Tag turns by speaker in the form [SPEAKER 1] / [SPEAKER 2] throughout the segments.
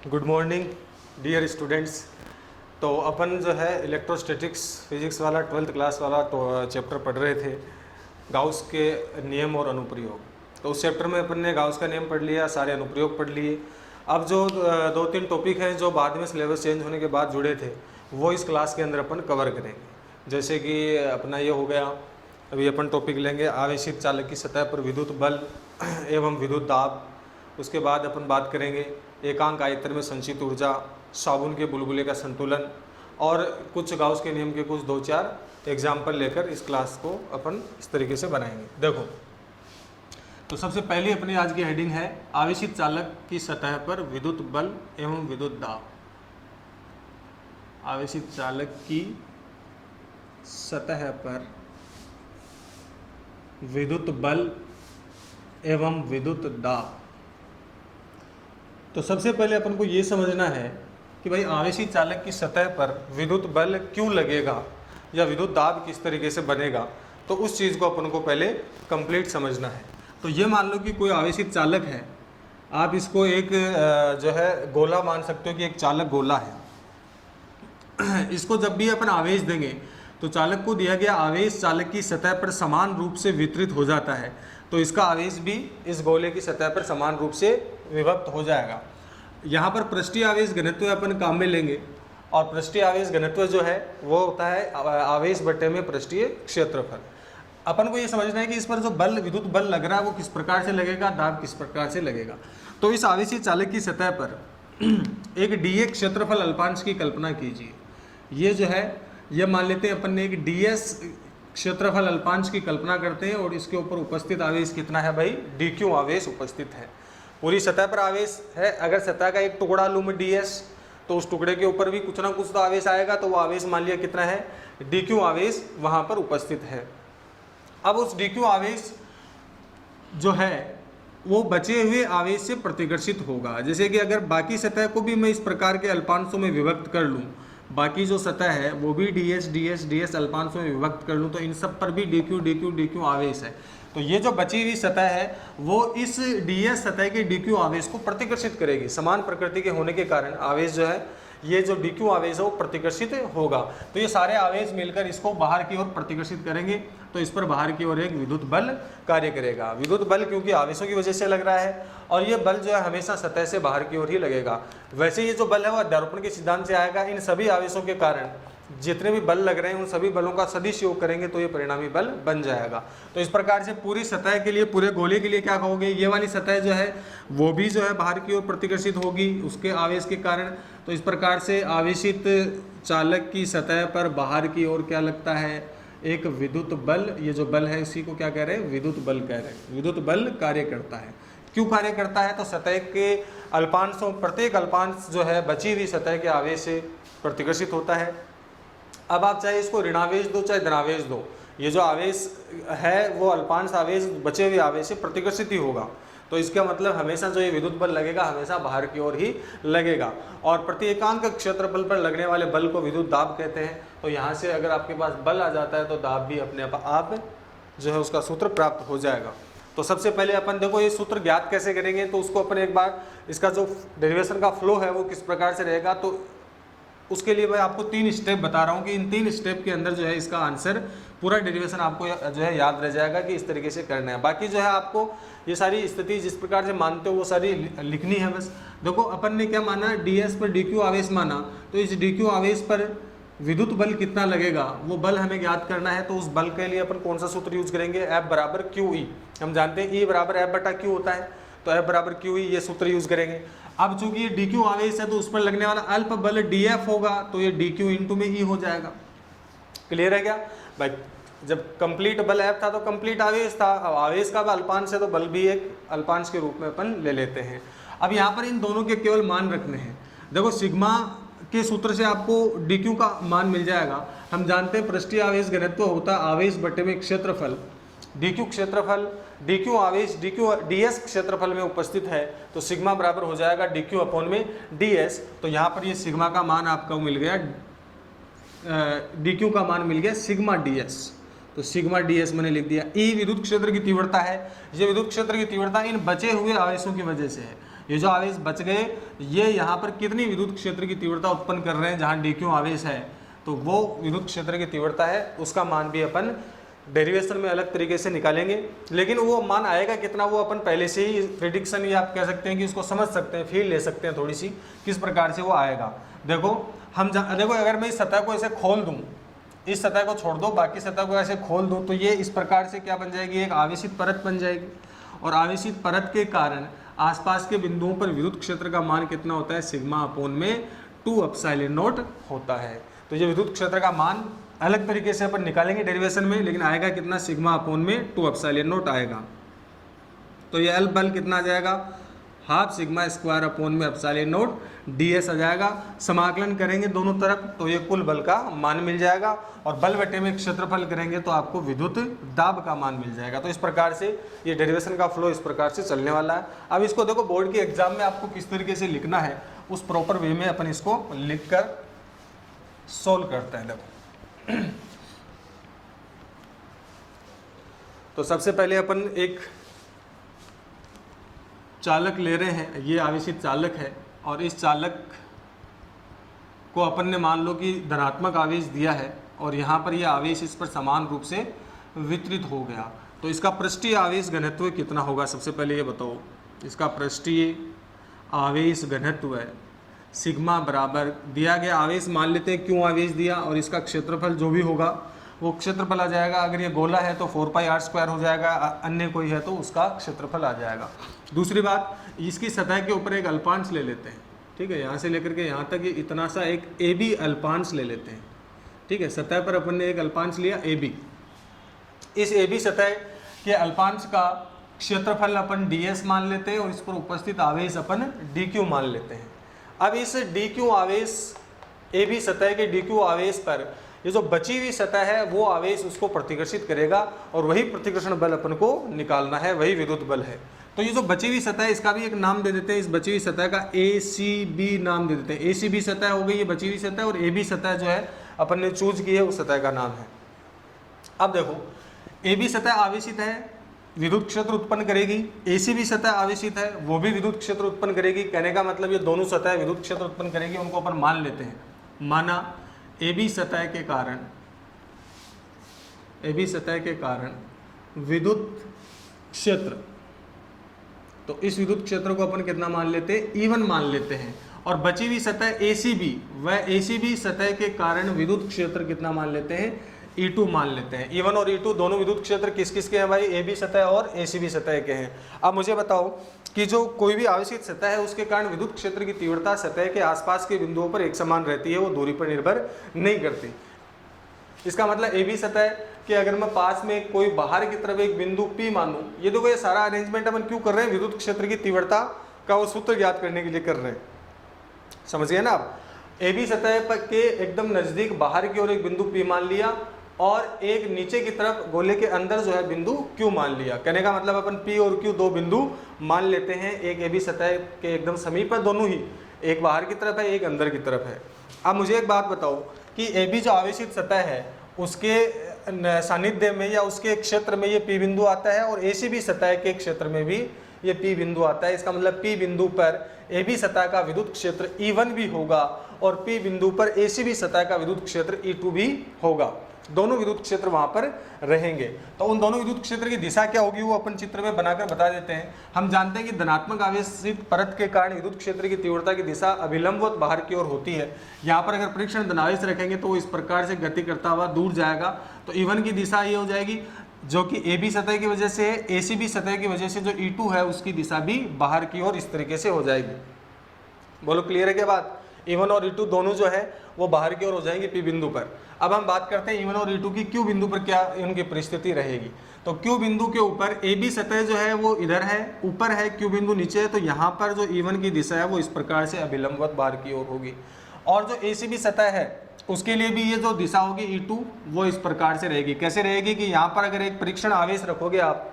[SPEAKER 1] Good morning dear students. तो अपन जो है इलेक्ट्रोस्टैटिक्स फिजिक्स वाला 12th क्लास वाला चैप्टर पढ़ रहे थे, गाउस के नियम और अनुप्रयोग। तो उस चैप्टर में अपन ने गाउस का नियम पढ़ लिया, सारे अनुप्रयोग पढ़ लिए। अब जो 2-3 टॉपिक हैं जो बाद में सिलेबस चेंज होने के बाद जुड़े थे, वो इस क्लास के अंदर अपन कवर करेंगे। जैसे कि अपना ये हो गया, अभी अपन टॉपिक लेंगे आवेशित चालक की सतह पर विद्युत बल एवं विद्युत दाब। उसके बाद अपन बात करेंगे एकांक आयतन में संचित ऊर्जा, साबुन के बुलबुले का संतुलन और कुछ गाउस के नियम के कुछ 2-4 एग्जाम्पल लेकर इस क्लास को अपन इस तरीके से बनाएंगे। देखो, तो सबसे पहली अपनी आज की हेडिंग है आवेशित चालक की सतह पर विद्युत बल एवं विद्युत दाब। आवेशित चालक की सतह पर विद्युत बल एवं विद्युत दाब। तो सबसे पहले अपन को ये समझना है कि भाई आवेशित चालक की सतह पर विद्युत बल क्यों लगेगा या विद्युत दाब किस तरीके से बनेगा। तो उस चीज़ को अपन को पहले कंप्लीट समझना है। तो ये मान लो कि कोई आवेशित चालक है, आप इसको एक जो है गोला मान सकते हो कि एक चालक गोला है। इसको जब भी अपन आवेश देंगे तो चालक को दिया गया आवेश चालक की सतह पर समान रूप से वितरित हो जाता है। तो इसका आवेश भी इस गोले की सतह पर समान रूप से विभक्त हो जाएगा। यहाँ पर पृष्ठीय आवेश घनत्व अपन काम में लेंगे, और पृष्ठीय आवेश घनत्व जो है वो होता है आवेश बटे में पृष्ठीय क्षेत्रफल। अपन को ये समझना है कि इस पर जो बल विद्युत बल लग रहा है वो किस प्रकार से लगेगा, दाब किस प्रकार से लगेगा। तो इस आवेशित चालक की सतह पर एक डीए क्षेत्रफल अल्पांश की कल्पना कीजिए। ये जो है ये मान लेते हैं अपन ने एक डीएस क्षेत्रफल अल्पांश की कल्पना करते हैं, और इसके ऊपर उपस्थित आवेश कितना है भाई, डीक्यू आवेश उपस्थित है। पूरी सतह पर आवेश है। अगर सतह का एक टुकड़ा लूँ मैं डीएस, तो उस टुकड़े के ऊपर भी कुछ ना कुछ तो आवेश आएगा। तो वो आवेश मान लिया कितना है, डीक्यू आवेश वहाँ पर उपस्थित है। अब उस डीक्यू आवेश जो है वो बचे हुए आवेश से प्रतिकर्षित होगा। जैसे कि अगर बाकी सतह को भी मैं इस प्रकार के अल्पांशों में विभक्त कर लूँ, बाकी जो सतह है वो भी डीएस डीएस डीएस अल्पांशों में विभक्त कर लूँ, तो इन सब पर भी डीक्यू डीक्यू डीक्यू आवेश है। तो ये जो बची हुई सतह है वो इस डीएस सतह के डीक्यू आवेश को प्रतिकर्षित करेगी। समान प्रकृति के होने के कारण आवेश जो है, ये जो डीक्यू आवेश है वो प्रतिकर्षित होगा। तो ये सारे आवेश मिलकर इसको बाहर की ओर प्रतिकर्षित करेंगे। तो इस पर बाहर की ओर एक विद्युत बल कार्य करेगा। विद्युत बल क्योंकि आवेशों की वजह से लग रहा है, और ये बल जो है हमेशा सतह से बाहर की ओर ही लगेगा। वैसे ये जो बल है वो अध्यारोपण के सिद्धांत से आएगा। इन सभी आवेशों के कारण जितने भी बल लग रहे हैं उन सभी बलों का सदिश योग करेंगे तो ये परिणामी बल बन जाएगा। तो इस प्रकार से पूरी सतह के लिए, पूरे गोले के लिए क्या कहोगे, ये वाली सतह जो है वो भी जो है बाहर की ओर प्रतिकर्षित होगी उसके आवेश के कारण। तो इस प्रकार से आवेशित चालक की सतह पर बाहर की ओर क्या लगता है, एक विद्युत बल। ये जो बल है इसी को क्या कह रहे हैं, विद्युत बल कह रहे हैं। विद्युत बल कार्य करता है। क्यों कार्य करता है, तो सतह के अल्पांशों, प्रत्येक अल्पांश जो है बची हुई सतह के आवेश से प्रतिकर्षित होता है। अब आप चाहे इसको ऋणावेश दो चाहे धनावेश दो, ये जो आवेश है वो अल्पांश आवेश बचे हुए आवेश से प्रतिकर्षित ही होगा। तो इसका मतलब हमेशा जो ये विद्युत बल लगेगा हमेशा बाहर की ओर ही लगेगा। और प्रति एकांक क्षेत्रफल पर लगने वाले बल को विद्युत दाब कहते हैं। तो यहाँ से अगर आपके पास बल आ जाता है तो दाब भी अपने आप जो है उसका सूत्र प्राप्त हो जाएगा। तो सबसे पहले अपन देखो ये सूत्र ज्ञात कैसे करेंगे, तो उसको अपन एक बार इसका जो डेरिवेशन का फ्लो है वो किस प्रकार से रहेगा, तो उसके लिए मैं आपको 3 स्टेप बता रहा हूँ कि इन 3 स्टेप के अंदर जो है इसका आंसर पूरा डेरिवेशन आपको जो है याद रह जाएगा कि इस तरीके से करना है। बाकी जो है आपको ये सारी स्थिति जिस प्रकार से मानते हो वो सारी लिखनी है बस। देखो अपन ने क्या माना, डीएस पर डीक्यू आवेश माना, तो इस डीक्यू आवेश पर विद्युत बल कितना लगेगा वो बल हमें ज्ञात करना है। तो उस बल के लिए अपन कौन सा सूत्र यूज करेंगे, F बराबर क्यू ई। हम जानते हैं E बराबर F बटा क्यू होता है, तो F बराबर क्यू ई ये सूत्र यूज करेंगे। अब चूंकि ये डीक्यू आवेश है तो उस पर लगने वाला अल्प बल डीएफ होगा, तो ये डीक्यू इंटू में ई हो जाएगा। क्लियर है क्या भाई। जब कंप्लीट बल F था तो कंप्लीट आवेश था, अब आवेश का अल्पांश है तो बल भी एक अल्पांश के रूप में अपन ले लेते हैं। अब यहाँ पर इन दोनों के केवल मान रखने हैं। देखो सिग्मा के सूत्र से आपको डीक्यू का मान मिल जाएगा। हम जानते हैं पृष्ठीय आवेश घनत्व होता है आवेश बटे में क्षेत्रफल। डीक्यू क्षेत्रफल, डीक्यू आवेश डीक्यू डीएस क्षेत्रफल में उपस्थित है, तो सिग्मा बराबर हो जाएगा डीक्यू अपॉन में डीएस। तो यहाँ पर ये सिग्मा का मान आपको मिल गया, डीक्यू का मान मिल गया सिग्मा डीएस। तो सिग्मा डीएस मैंने लिख दिया। ई विद्युत क्षेत्र की तीव्रता है। ये विद्युत क्षेत्र की तीव्रता इन बचे हुए आवेशों की वजह से है। ये जो आवेश बच गए ये यहाँ पर कितनी विद्युत क्षेत्र की तीव्रता उत्पन्न कर रहे हैं, जहाँ DQ आवेश है तो वो विद्युत क्षेत्र की तीव्रता है, उसका मान भी अपन डेरिवेशन में अलग तरीके से निकालेंगे। लेकिन वो मान आएगा कितना वो अपन पहले से ही प्रिडिक्शन या आप कह सकते हैं कि उसको समझ सकते हैं, फील ले सकते हैं थोड़ी सी किस प्रकार से वो आएगा। देखो देखो अगर मैं इस सतह को ऐसे खोल दूं, इस सतह को छोड़ दो, बाकी सतह को ऐसे खोल दूं तो ये इस प्रकार से क्या बन जाएगी, एक आवेशित परत बन जाएगी। और आवेशित परत के कारण आसपास के बिंदुओं पर विद्युत क्षेत्र का मान कितना होता है, सिग्मा अपोन में 2 एप्सिलॉन नॉट होता है। तो ये विद्युत क्षेत्र का मान अलग तरीके से अपन निकालेंगे डेरिवेशन में, लेकिन आएगा कितना, सिग्मा अपोन में 2 एप्सिलॉन नॉट आएगा। तो ये एल बल कितना आ जाएगा, हाफ सिग्मा स्क्वायर अपोन में एप्सिलॉन नॉट ds आ जाएगा। समाकलन करेंगे दोनों तरफ तो ये कुल बल का मान मिल जाएगा, और बल बटे में क्षेत्रफल करेंगे तो आपको विद्युत दाब का मान मिल जाएगा। तो इस प्रकार से ये डेरिवेशन का फ्लो इस प्रकार से चलने वाला है। अब इसको देखो बोर्ड के एग्जाम में आपको किस तरीके से लिखना है, उस प्रॉपर वे में अपन इसको लिख कर सोल्व करते हैं। देखो तो सबसे पहले अपन एक चालक ले रहे हैं, ये आवेशित चालक है, और इस चालक को अपन ने मान लो कि धनात्मक आवेश दिया है, और यहाँ पर यह आवेश इस पर समान रूप से वितरित हो गया। तो इसका पृष्ठीय आवेश घनत्व कितना होगा, सबसे पहले ये बताओ। इसका पृष्ठीय आवेश घनत्व है सिग्मा बराबर दिया गया आवेश मान लेते हैं, क्यों आवेश दिया, और इसका क्षेत्रफल जो भी होगा वो क्षेत्रफल आ जाएगा। अगर ये गोला है तो 4πr² हो जाएगा, अन्य कोई है तो उसका क्षेत्रफल आ जाएगा। दूसरी बात, इसकी सतह के ऊपर एक अल्पांश ले लेते हैं, ठीक है, यहाँ से लेकर के यहाँ तक ये इतना सा एक AB अल्पांश ले लेते हैं, ठीक है। सतह पर अपन ने एक अल्पांश लिया AB, इस AB सतह के अल्पांश का क्षेत्रफल अपन ds मान लेते हैं, और इस पर उपस्थित आवेश अपन dq मान लेते हैं। अब इस dq आवेश AB सतह के dq आवेश पर ये जो बची हुई सतह है वो आवेश उसको प्रतिकर्षित करेगा, और वही प्रतिकर्षण बल अपन को निकालना है, वही विद्युत बल है। तो ये जो बची हुई सतह है इसका भी एक नाम दे देते हैं, इस बची हुई सतह का ACB नाम दे देते हैं। ACB सतह हो गई ये बची हुई सतह, और AB सतह जो है अपन ने चूज की है उस सतह का नाम है। अब देखो AB सतह आवेशित है, विद्युत क्षेत्र उत्पन्न करेगी, ACB सतह आवेशित है, वो भी विद्युत क्षेत्र उत्पन्न करेगी। कहने का मतलब ये दोनों सतह विद्युत क्षेत्र उत्पन्न करेगी, उनको अपन मान लेते हैं। माना AB सतह के कारण विद्युत क्षेत्र, तो इस विद्युत क्षेत्र को अपन कितना मान लेते हैं, E1 मान लेते हैं। और बची हुई सतह ACB, वह ACB सतह के कारण विद्युत क्षेत्र कितना मान लेते हैं, E2 मान लेते हैं। E1 और E2 दोनों विद्युत क्षेत्र किस किस के हैं भाई, AB सतह और ACB सतह के हैं। अब मुझे बताओ कि जो कोई भी आवेशित सतह है उसके कारण विद्युत क्षेत्र की तीव्रता सतह के आसपास के बिंदुओं पर एक समान रहती है, वो दूरी पर निर्भर नहीं करती। इसका मतलब AB सतह कि अगर मैं पास में कोई बाहर की तरफ एक बिंदु P मानूं, ये देखो ये सारा अरेंजमेंट अपन क्यों कर रहे हैं, विद्युत क्षेत्र की तीव्रता का वो सूत्र ज्ञात करने के लिए कर रहे हैं, समझ गए ना आप। AB सतह पर के एकदम नजदीक बाहर की ओर एक बिंदु P मान लिया, और एक नीचे की तरफ गोले के अंदर जो है बिंदु Q मान लिया। कहने का मतलब अपन P और Q दो बिंदु मान लेते हैं, एक AB सतह के एकदम समीप है दोनों ही, एक बाहर की तरफ है एक अंदर की तरफ है। अब मुझे एक बात बताओ कि AB जो आवेशित सतह है उसके सानिध्य में या उसके क्षेत्र में ये P बिंदु आता है, और ACB सतह के क्षेत्र में भी ये P बिंदु आता है। इसका मतलब P बिंदु पर AB सतह का विद्युत क्षेत्र E1 भी होगा, और P बिंदु पर ACB सतह का विद्युत क्षेत्र E2 भी होगा। दोनों विद्युत क्षेत्र वहां पर रहेंगे। तो उन दोनों विद्युत क्षेत्र की दिशा क्या होगी वो अपन चित्र में बनाकर बता देते हैं। हम जानते हैं कि धनात्मक आवेशित परत के कारण विद्युत क्षेत्र की तीव्रता की दिशा अभिलंबवत बाहर की ओर होती है। यहाँ पर अगर परीक्षण धनावेश रखेंगे तो वो इस प्रकार से गति करता हुआ दूर जाएगा। तो E1 की दिशा ये हो जाएगी जो कि AB सतह की वजह से, ACB सतह की वजह से जो E2 है उसकी दिशा भी बाहर की ओर इस तरीके से हो जाएगी। बोलो क्लियर है क्या बात। E1 और E2 दोनों जो है वो बाहर की ओर हो जाएंगे P बिंदु पर। अब हम बात करते हैं E1 और E2 की Q बिंदु पर क्या उनकी परिस्थिति रहेगी। तो Q बिंदु के ऊपर AB सतह जो है वो इधर है, ऊपर है, Q बिंदु नीचे है। तो यहाँ पर जो E1 की दिशा है वो इस प्रकार से अभिलंबवत बाहर की ओर होगी, और जो ACB सतह है उसके लिए भी ये जो दिशा होगी E2 वो इस प्रकार से रहेगी। कैसे रहेगी कि यहाँ पर अगर एक परीक्षण आवेश रखोगे आप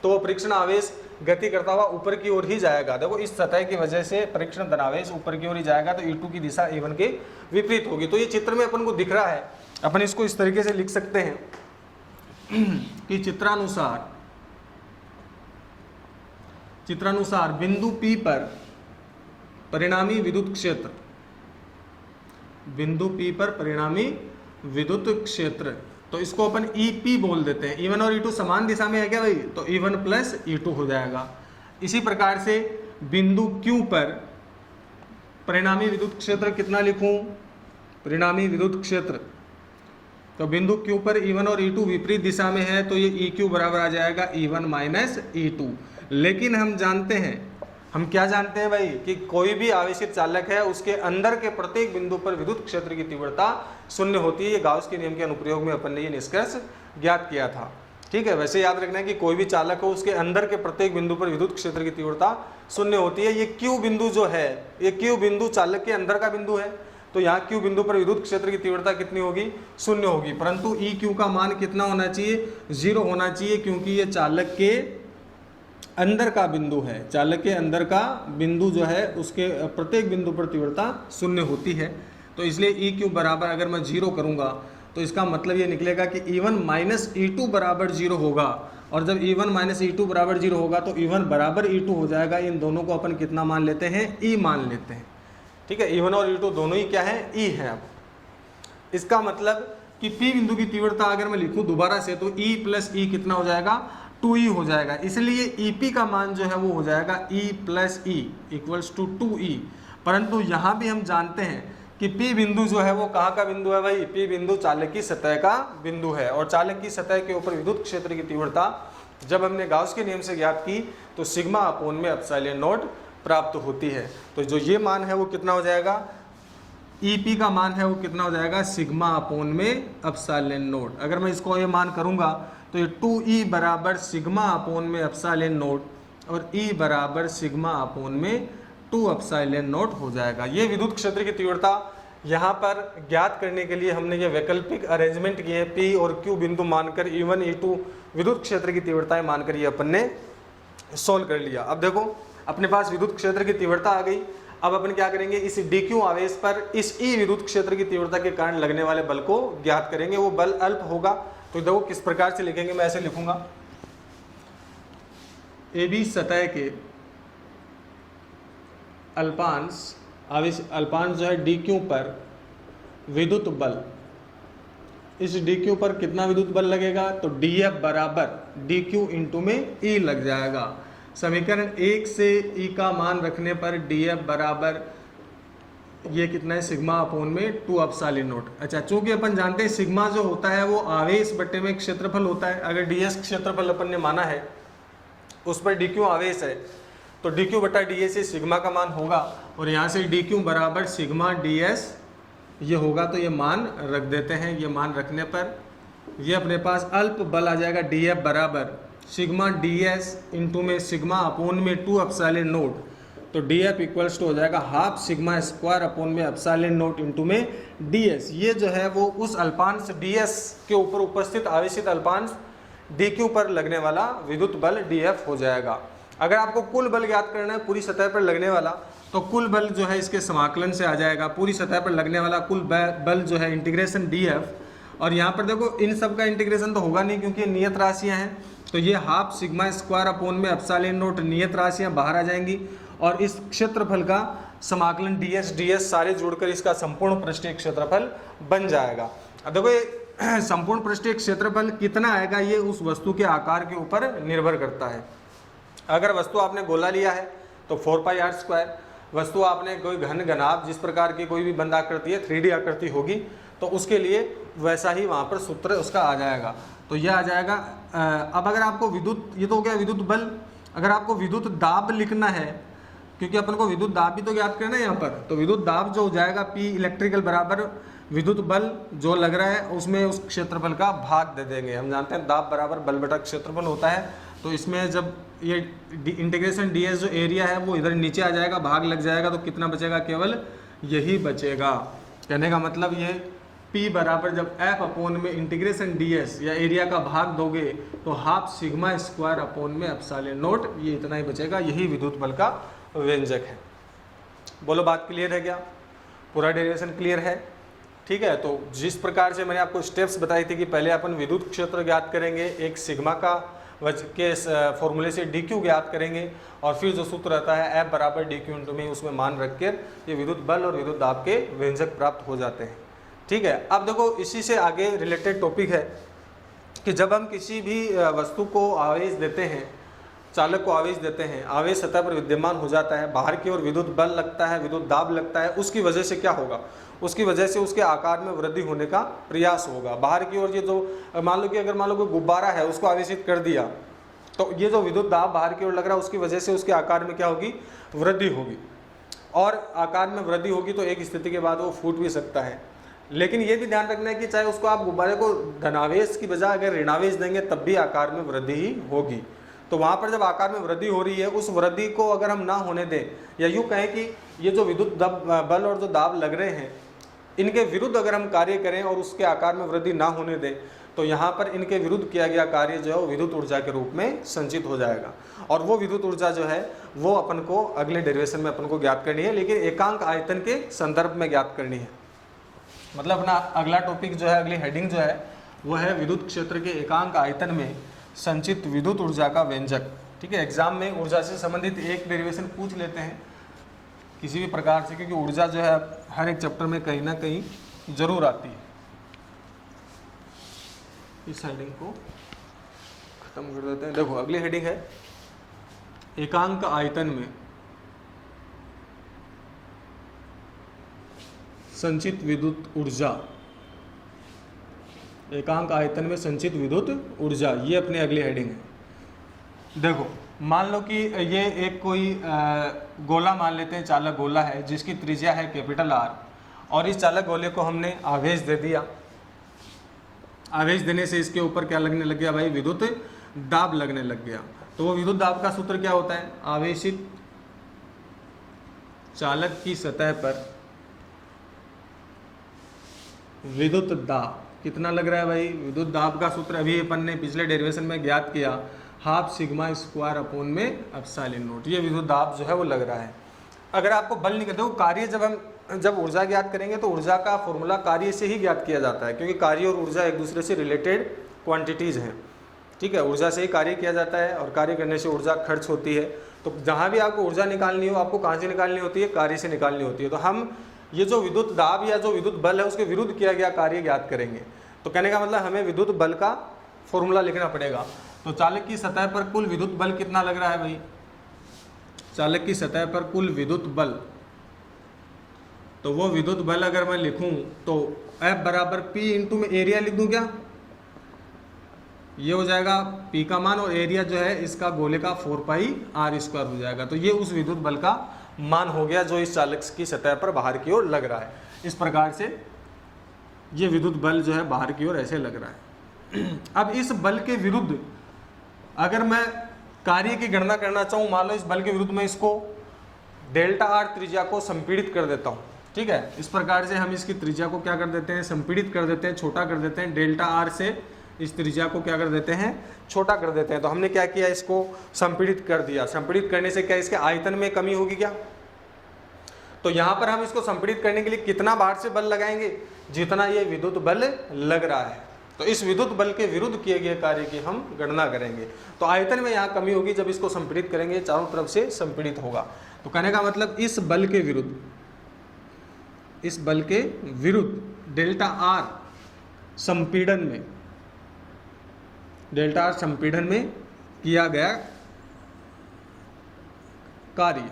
[SPEAKER 1] तो वो परीक्षण आवेश गति करता हुआ ऊपर की ओर ही जाएगा। देखो इस सतह की वजह से परीक्षण धनावेश ऊपर की ओर ही जाएगा, तो E2 की दिशा E1 के विपरीत होगी। तो ये चित्र में अपन को दिख रहा है, अपन इसको इस तरीके से लिख सकते हैं कि चित्रानुसार बिंदु P पर परिणामी विद्युत क्षेत्र, बिंदु P पर परिणामी विद्युत क्षेत्र, तो इसको अपन EP बोल देते हैं। E1 और E2 समान दिशा में है क्या भाई, तो E1 प्लस E2 हो जाएगा। इसी प्रकार से बिंदु Q पर परिणामी विद्युत क्षेत्र कितना लिखूं, परिणामी विद्युत क्षेत्र, तो बिंदु Q पर E1 और E2 विपरीत दिशा में है, तो ये EQ बराबर आ जाएगा E1 माइनस E2। लेकिन हम जानते हैं, हम क्या जानते हैं भाई, कि कोई भी आवेशित चालक है उसके अंदर के प्रत्येक बिंदु पर विद्युत क्षेत्र की तीव्रता शून्य होती है। ये गाउस के नियम के अनुप्रयोग में अपन ने ये निष्कर्ष ज्ञात किया था। ठीक है, वैसे याद रखना है कि कोई भी चालक हो उसके अंदर के प्रत्येक बिंदु पर विद्युत क्षेत्र की तीव्रता शून्य होती है। ये Q बिंदु जो है, ये Q बिंदु चालक के अंदर का बिंदु है, तो यहाँ Q बिंदु पर विद्युत क्षेत्र की तीव्रता कितनी होगी, शून्य होगी। परंतु EQ का मान कितना होना चाहिए, 0 होना चाहिए, क्योंकि ये चालक के अंदर का बिंदु है। चालक के अंदर का बिंदु जो है उसके प्रत्येक बिंदु पर तीव्रता शून्य होती है। तो इसलिए EQ बराबर अगर मैं 0 करूँगा तो इसका मतलब ये निकलेगा कि E1 माइनस E2 बराबर 0 होगा। और जब E1 माइनस E2 बराबर 0 होगा तो E1 बराबर E2 हो जाएगा। इन दोनों को अपन कितना मान लेते हैं, E मान लेते हैं। ठीक है, E1 और E2 दोनों ही क्या है, E है। अब इसका मतलब कि P बिंदु की तीव्रता अगर मैं लिखूं दोबारा से तो E प्लस E कितना हो जाएगा, 2E हो जाएगा। इसलिए EP का मान जो है वो हो जाएगा E plus E equals to 2E। परंतु यहाँ भी हम जानते हैं कि P बिंदु जो है वो कहाँ का बिंदु है भाई, P बिंदु चालक की सतह का बिंदु है। और चालक की सतह के ऊपर विद्युत क्षेत्र की तीव्रता जब हमने गाउस के नियम से ज्ञात की तो सिग्मा अपोन में एप्सिलॉन नॉट प्राप्त होती है। तो जो ये मान है वो कितना हो जाएगा, EP का मान है वो कितना हो जाएगा, सिग्मा अपोन में एप्सिलॉन नॉट। अगर मैं इसको ये मान करूंगा तो ये 2E बराबर सिग्मा अपोन में एप्सिलॉन नॉट और E बराबर सिग्मा अपोन में 2 एप्सिलॉन नॉट हो जाएगा। ये विद्युत क्षेत्र की तीव्रता यहाँ पर ज्ञात करने के लिए हमने ये वैकल्पिक अरेंजमेंट किए हैं। P और Q बिंदु मानकर E1 E2 विद्युत क्षेत्र की तीव्रताएं मानकर ये अपन ने सोल्व कर लिया। अब देखो अपने पास विद्युत क्षेत्र की तीव्रता आ गई। अब अपन क्या करेंगे, इस DQ आवेश पर इस E विद्युत क्षेत्र की तीव्रता के कारण लगने वाले बल को ज्ञात करेंगे। वो बल अल्प होगा। तो देखो किस प्रकार से लिखेंगे, मैं ऐसे लिखूंगा, AB सतह के अल्पांश आवेश, अल्पांश जो है DQ पर विद्युत बल, इस DQ पर कितना विद्युत बल लगेगा, तो DF बराबर DQ इंटू में E लग जाएगा। समीकरण 1 से E का मान रखने पर DF बराबर ये कितना है, सिग्मा अपोन में 2 एप्सिलॉन नॉट। अच्छा, चूंकि अपन जानते हैं सिग्मा जो होता है वो आवेश बटे में क्षेत्रफल होता है। अगर DS क्षेत्रफल अपन ने माना है उस पर DQ आवेश है तो DQ बटा DS ये सिग्मा का मान होगा। और यहाँ से DQ बराबर सिग्मा DS ये होगा, तो ये मान रख देते हैं। ये मान रखने पर ये अपने पास अल्प बल आ जाएगा, DF बराबर सिग्मा DS इंटू में सिग्मा अपोन में 2 एप्सिलॉन नॉट। तो DF इक्वल्स टू हो जाएगा हाफ सिग्मा स्क्वायर अपोन में एप्सिलॉन नॉट इंटू में DS। ये जो है वो उस अल्पांश DS के ऊपर उपस्थित आवेशित अल्पांश DQ पर लगने वाला विद्युत बल DF हो जाएगा। अगर आपको कुल बल ज्ञात करना है पूरी सतह पर लगने वाला, तो कुल बल जो है इसके समाकलन से आ जाएगा। पूरी सतह पर लगने वाला कुल बल जो है इंटीग्रेशन DF। और यहाँ पर देखो इन सब का इंटीग्रेशन तो होगा नहीं क्योंकि नियत राशियाँ हैं, तो ये हाफ सिग्मा स्क्वायर अपोन में एप्सिलॉन नॉट नियत राशियाँ बाहर आ जाएंगी और इस क्षेत्रफल का समाकलन DS सारे जोड़कर इसका संपूर्ण पृष्ठीय क्षेत्रफल बन जाएगा। अब देखो ये संपूर्ण पृष्ठीय क्षेत्रफल कितना आएगा ये उस वस्तु के आकार के ऊपर निर्भर करता है। अगर वस्तु आपने गोला लिया है तो 4πr², वस्तु आपने कोई घन घनाभ जिस प्रकार की कोई भी बंद आकृति है 3D आकृति होगी तो उसके लिए वैसा ही वहाँ पर सूत्र उसका आ जाएगा। तो यह आ जाएगा। अब अगर आपको विद्युत, ये तो हो गया विद्युत बल, अगर आपको विद्युत दाब लिखना है, क्योंकि अपन को विद्युत दाब भी तो ज्ञात करना है यहाँ पर, तो विद्युत दाब जो हो जाएगा P इलेक्ट्रिकल बराबर विद्युत बल जो लग रहा है उसमें उस क्षेत्रफल का भाग दे देंगे। हम जानते हैं दाब बराबर बल बटा क्षेत्रफल होता है। तो इसमें जब ये इंटीग्रेशन DS जो एरिया है वो इधर नीचे आ जाएगा, भाग लग जाएगा, तो कितना बचेगा, केवल यही बचेगा। कहने का मतलब ये P बराबर जब F अपोन में इंटीग्रेशन DS या एरिया का भाग दोगे तो हाफ सिग्मा स्क्वायर अपोन में एप्सिलॉन नॉट, ये इतना ही बचेगा। यही विद्युत बल का व्यंजक है। बोलो बात क्लियर है क्या, पूरा डेरिवेशन क्लियर है? ठीक है। तो जिस प्रकार से मैंने आपको स्टेप्स बताई थी कि पहले अपन विद्युत क्षेत्र ज्ञात करेंगे, एक सिग्मा का के फॉर्मूले से dq ज्ञात करेंगे और फिर जो सूत्र रहता है F बराबर dq इंटू में, उसमें मान रख कर ये विद्युत बल और विद्युत दाब के व्यंजक प्राप्त हो जाते हैं। ठीक है, अब देखो इसी से आगे रिलेटेड टॉपिक है कि जब हम किसी भी वस्तु को आवेश देते हैं, चालक को आवेश देते हैं, आवेश सतह पर विद्यमान हो जाता है, बाहर की ओर विद्युत बल लगता है, विद्युत दाब लगता है, उसकी वजह से क्या होगा, उसकी वजह से उसके आकार में वृद्धि होने का प्रयास होगा। बाहर की ओर ये जो मान लो कोई गुब्बारा है उसको आवेशित कर दिया, तो ये जो विद्युत दाब बाहर की ओर लग रहा है उसकी वजह से उसके आकार में क्या होगी, वृद्धि होगी, और आकार में वृद्धि होगी तो एक स्थिति के बाद वो फूट भी सकता है। लेकिन ये भी ध्यान रखना है कि चाहे उसको आप गुब्बारे को धनावेश की बजाय अगर ऋणावेश देंगे तब भी आकार में वृद्धि ही होगी। तो वहाँ पर जब आकार में वृद्धि हो रही है, उस वृद्धि को अगर हम ना होने दें, या यूँ कहें कि ये जो विद्युत बल और जो दाब लग रहे हैं इनके विरुद्ध अगर हम कार्य करें और उसके आकार में वृद्धि ना होने दें, तो यहाँ पर इनके विरुद्ध किया गया कार्य जो है वो विद्युत ऊर्जा के रूप में संचित हो जाएगा। और वो विद्युत ऊर्जा जो है वो अपन को अगले डेरिवेशन में अपन को ज्ञात करनी है, लेकिन एकांक आयतन के संदर्भ में ज्ञात करनी है। मतलब अपना अगला टॉपिक जो है, अगली हेडिंग जो है वो है विद्युत क्षेत्र के एकांक आयतन में संचित विद्युत ऊर्जा का व्यंजक। ठीक है, एग्जाम में ऊर्जा से संबंधित एक डेरिवेशन पूछ लेते हैं किसी भी प्रकार से, क्योंकि ऊर्जा जो है हर एक चैप्टर में कहीं ना कहीं जरूर आती है। इस हेडिंग को खत्म कर देते हैं। देखो अगली हेडिंग है एकांक आयतन में संचित विद्युत ऊर्जा। एकांक आयतन में संचित विद्युत ऊर्जा, ये अपनी अगली हेडिंग है। देखो मान लो कि ये एक कोई गोला मान लेते हैं, चालक गोला है जिसकी त्रिज्या है कैपिटल R, और इस चालक गोले को हमने आवेश दे दिया। आवेश देने से इसके ऊपर क्या लगने लग गया भाई, विद्युत दाब लगने लग गया। तो वो विद्युत दाब का सूत्र क्या होता है, आवेशित चालक की सतह पर विद्युत दाब कितना लग रहा है भाई, विद्युत दाब का सूत्र अभी अपन ने पिछले डेरिवेशन में ज्ञात किया, हाफ सिग्मा स्क्वायर अपॉन में एप्सिलॉन नॉट। ये विद्युत दाब जो है वो लग रहा है। अगर आपको बल निकलते हो कार्य, जब ऊर्जा ज्ञात करेंगे तो ऊर्जा का फॉर्मूला कार्य से ही ज्ञात किया जाता है, क्योंकि कार्य और ऊर्जा एक दूसरे से रिलेटेड क्वांटिटीज़ हैं। ठीक है, ऊर्जा से ही कार्य किया जाता है और कार्य करने से ऊर्जा खर्च होती है। तो जहाँ भी आपको ऊर्जा निकालनी हो, आपको कहाँ से निकालनी होती है, कार्य से निकालनी होती है। तो हम ये जो विद्युत दाब या जो विद्युत बल है उसके विरुद्ध किया गया कार्य ज्ञात करेंगे। तो कहने का मतलब हमें विद्युत बल का फॉर्मूला लिखना पड़ेगा। तो चालक की सतह पर कुल विद्युत बल कितना लग रहा है भाई, चालक की सतह पर कुल विद्युत बल, तो वो विद्युत बल अगर मैं लिखूं तो F बराबर P इंटू में एरिया लिख दूं क्या, ये हो जाएगा P का मान, और एरिया जो है इसका गोले का 4πr² हो जाएगा। तो ये उस विद्युत बल का मान हो गया जो इस चालक की सतह पर बाहर की ओर लग रहा है। इस प्रकार से ये विद्युत बल जो है बाहर की ओर ऐसे लग रहा है। अब इस बल के विरुद्ध अगर मैं कार्य की गणना करना चाहूँ, मान लो इस बल के विरुद्ध मैं इसको डेल्टा R त्रिज्या को संपीड़ित कर देता हूँ। ठीक है, इस प्रकार से हम इसकी त्रिज्या को क्या कर देते हैं, संपीड़ित कर देते हैं, छोटा कर देते हैं। डेल्टा R से इस त्रिज्या को क्या कर देते हैं, छोटा कर देते हैं। तो हमने क्या किया, इसको संपीड़ित कर दिया। संपीड़ित करने से क्या इसके आयतन में कमी होगी क्या, तो यहाँ पर हम इसको संपीड़ित करने के लिए कितना बाहर से बल लगाएंगे, जितना ये विद्युत बल लग रहा है। तो इस विद्युत बल के विरुद्ध किए गए कार्य की हम गणना करेंगे। तो आयतन में यहाँ कमी होगी, जब इसको संपीड़ित करेंगे चारों तरफ से संपीड़ित होगा। तो कहने का मतलब इस बल के विरुद्ध डेल्टा R संपीड़न में, डेल्टा R संपीड़न में किया गया कार्य,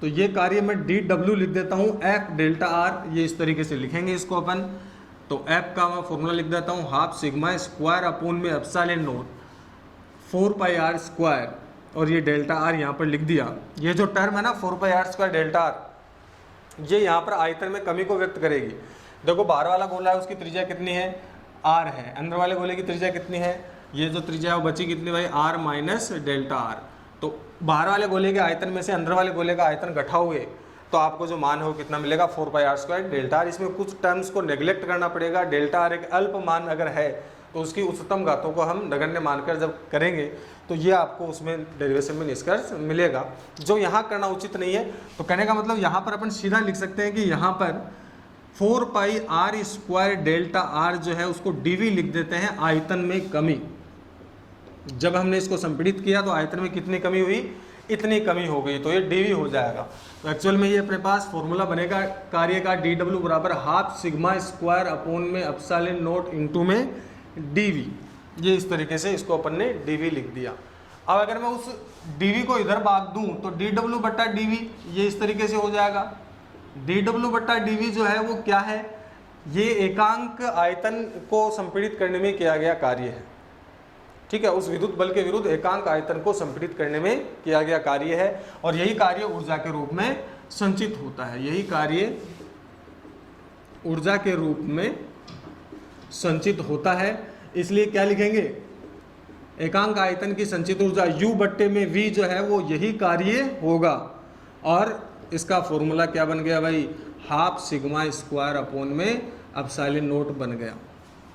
[SPEAKER 1] तो ये कार्य मैं dW लिख देता हूँ, F डेल्टा R, ये इस तरीके से लिखेंगे इसको अपन। तो F का मैं फॉर्मूला लिख देता हूँ, हाफ सिग्मा स्क्वायर अपॉन में एप्सिलॉन नॉट 4πr², और ये डेल्टा R यहाँ पर लिख दिया। ये जो टर्म है ना 4πr² डेल्टा R, ये यहाँ पर आयतन में कमी को व्यक्त करेगी। देखो बाहर वाला गोला है उसकी त्रिज्या कितनी है, R है, अंदर वाले गोले की त्रिज्या कितनी है, ये जो त्रिज्या है वो बची कितनी भाई, R माइनस डेल्टा R। तो बाहर वाले गोले के आयतन में से अंदर वाले गोले का आयतन घटाओगे तो आपको जो मान हो कितना मिलेगा, 4πr² डेल्टा R। इसमें कुछ टर्म्स को नेग्लेक्ट करना पड़ेगा। डेल्टा R एक अल्प मान अगर है तो उसकी उच्चतम घातों को हम नगण्य मानकर जब करेंगे तो ये आपको उसमें डेरिवेशन में निष्कर्ष मिलेगा, जो यहाँ करना उचित नहीं है। तो कहने का मतलब यहाँ पर अपन सीधा लिख सकते हैं कि यहाँ पर 4πr² डेल्टा R जो है उसको dV लिख देते हैं, आयतन में कमी। जब हमने इसको संपीड़ित किया तो आयतन में कितनी कमी हुई, इतनी कमी हो गई, तो ये dv हो जाएगा। तो एक्चुअल में ये अपने पास फॉर्मूला बनेगा कार्य का dw बराबर हाफ सिग्मा स्क्वायर अपॉन में एप्सिलॉन नॉट इंटू में dv। ये इस तरीके से इसको अपन ने dv लिख दिया। अब अगर मैं उस dv को इधर भाग दूं तो dw बट्टा dv ये इस तरीके से हो जाएगा। dw बट्टा dv जो है वो क्या है, ये एकांक आयतन को संपीड़ित करने में किया गया कार्य है। ठीक है, उस विद्युत बल के विरुद्ध एकांक आयतन को संपीड़ित करने में किया गया कार्य है और यही कार्य ऊर्जा के रूप में संचित होता है। यही कार्य ऊर्जा के रूप में संचित होता है। इसलिए क्या लिखेंगे, एकांक आयतन की संचित ऊर्जा U बट्टे में V जो है वो यही कार्य होगा। और इसका फॉर्मूला क्या बन गया भाई, हाफ सिग्मा स्क्वायर अपॉन में एप्सिलॉन नॉट बन गया।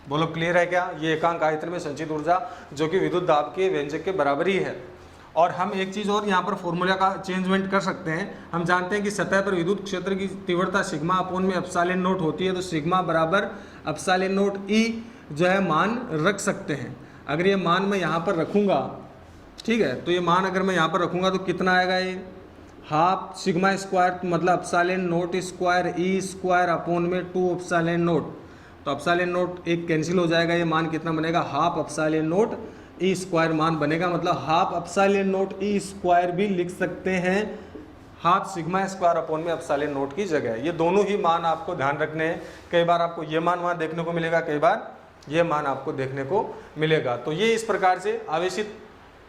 [SPEAKER 1] बोलो क्लियर है क्या, ये एकांक आयतन में संचित ऊर्जा जो कि विद्युत दाब के व्यंजक के बराबर ही है। और हम एक चीज़ और यहाँ पर फॉर्मूला का चेंजमेंट कर सकते हैं। हम जानते हैं कि सतह पर विद्युत क्षेत्र की तीव्रता सिग्मा अपॉन में एप्सिलॉन नॉट होती है, तो सिग्मा बराबर एप्सिलॉन नॉट ई जो है मान रख सकते हैं। अगर ये मान मैं यहाँ पर रखूँगा, ठीक है, तो ये मान अगर मैं यहाँ पर रखूँगा तो कितना आएगा, ये हाफ सिग्मा स्क्वायर मतलब epsilon not square E square upon में 2 एप्सिलॉन नॉट। तो एप्सिलॉन नॉट एक कैंसिल हो जाएगा, ये मान कितना बनेगा, half epsilon not E square मान बनेगा। मतलब half epsilon not E square भी लिख सकते हैं हाफ सिग्मा स्क्वायर अपॉन में एप्सिलॉन नॉट की जगह। ये दोनों ही मान आपको ध्यान रखने हैं। कई बार आपको ये मान वहाँ देखने को मिलेगा, कई बार ये मान आपको देखने को मिलेगा। तो ये इस प्रकार से आवेशित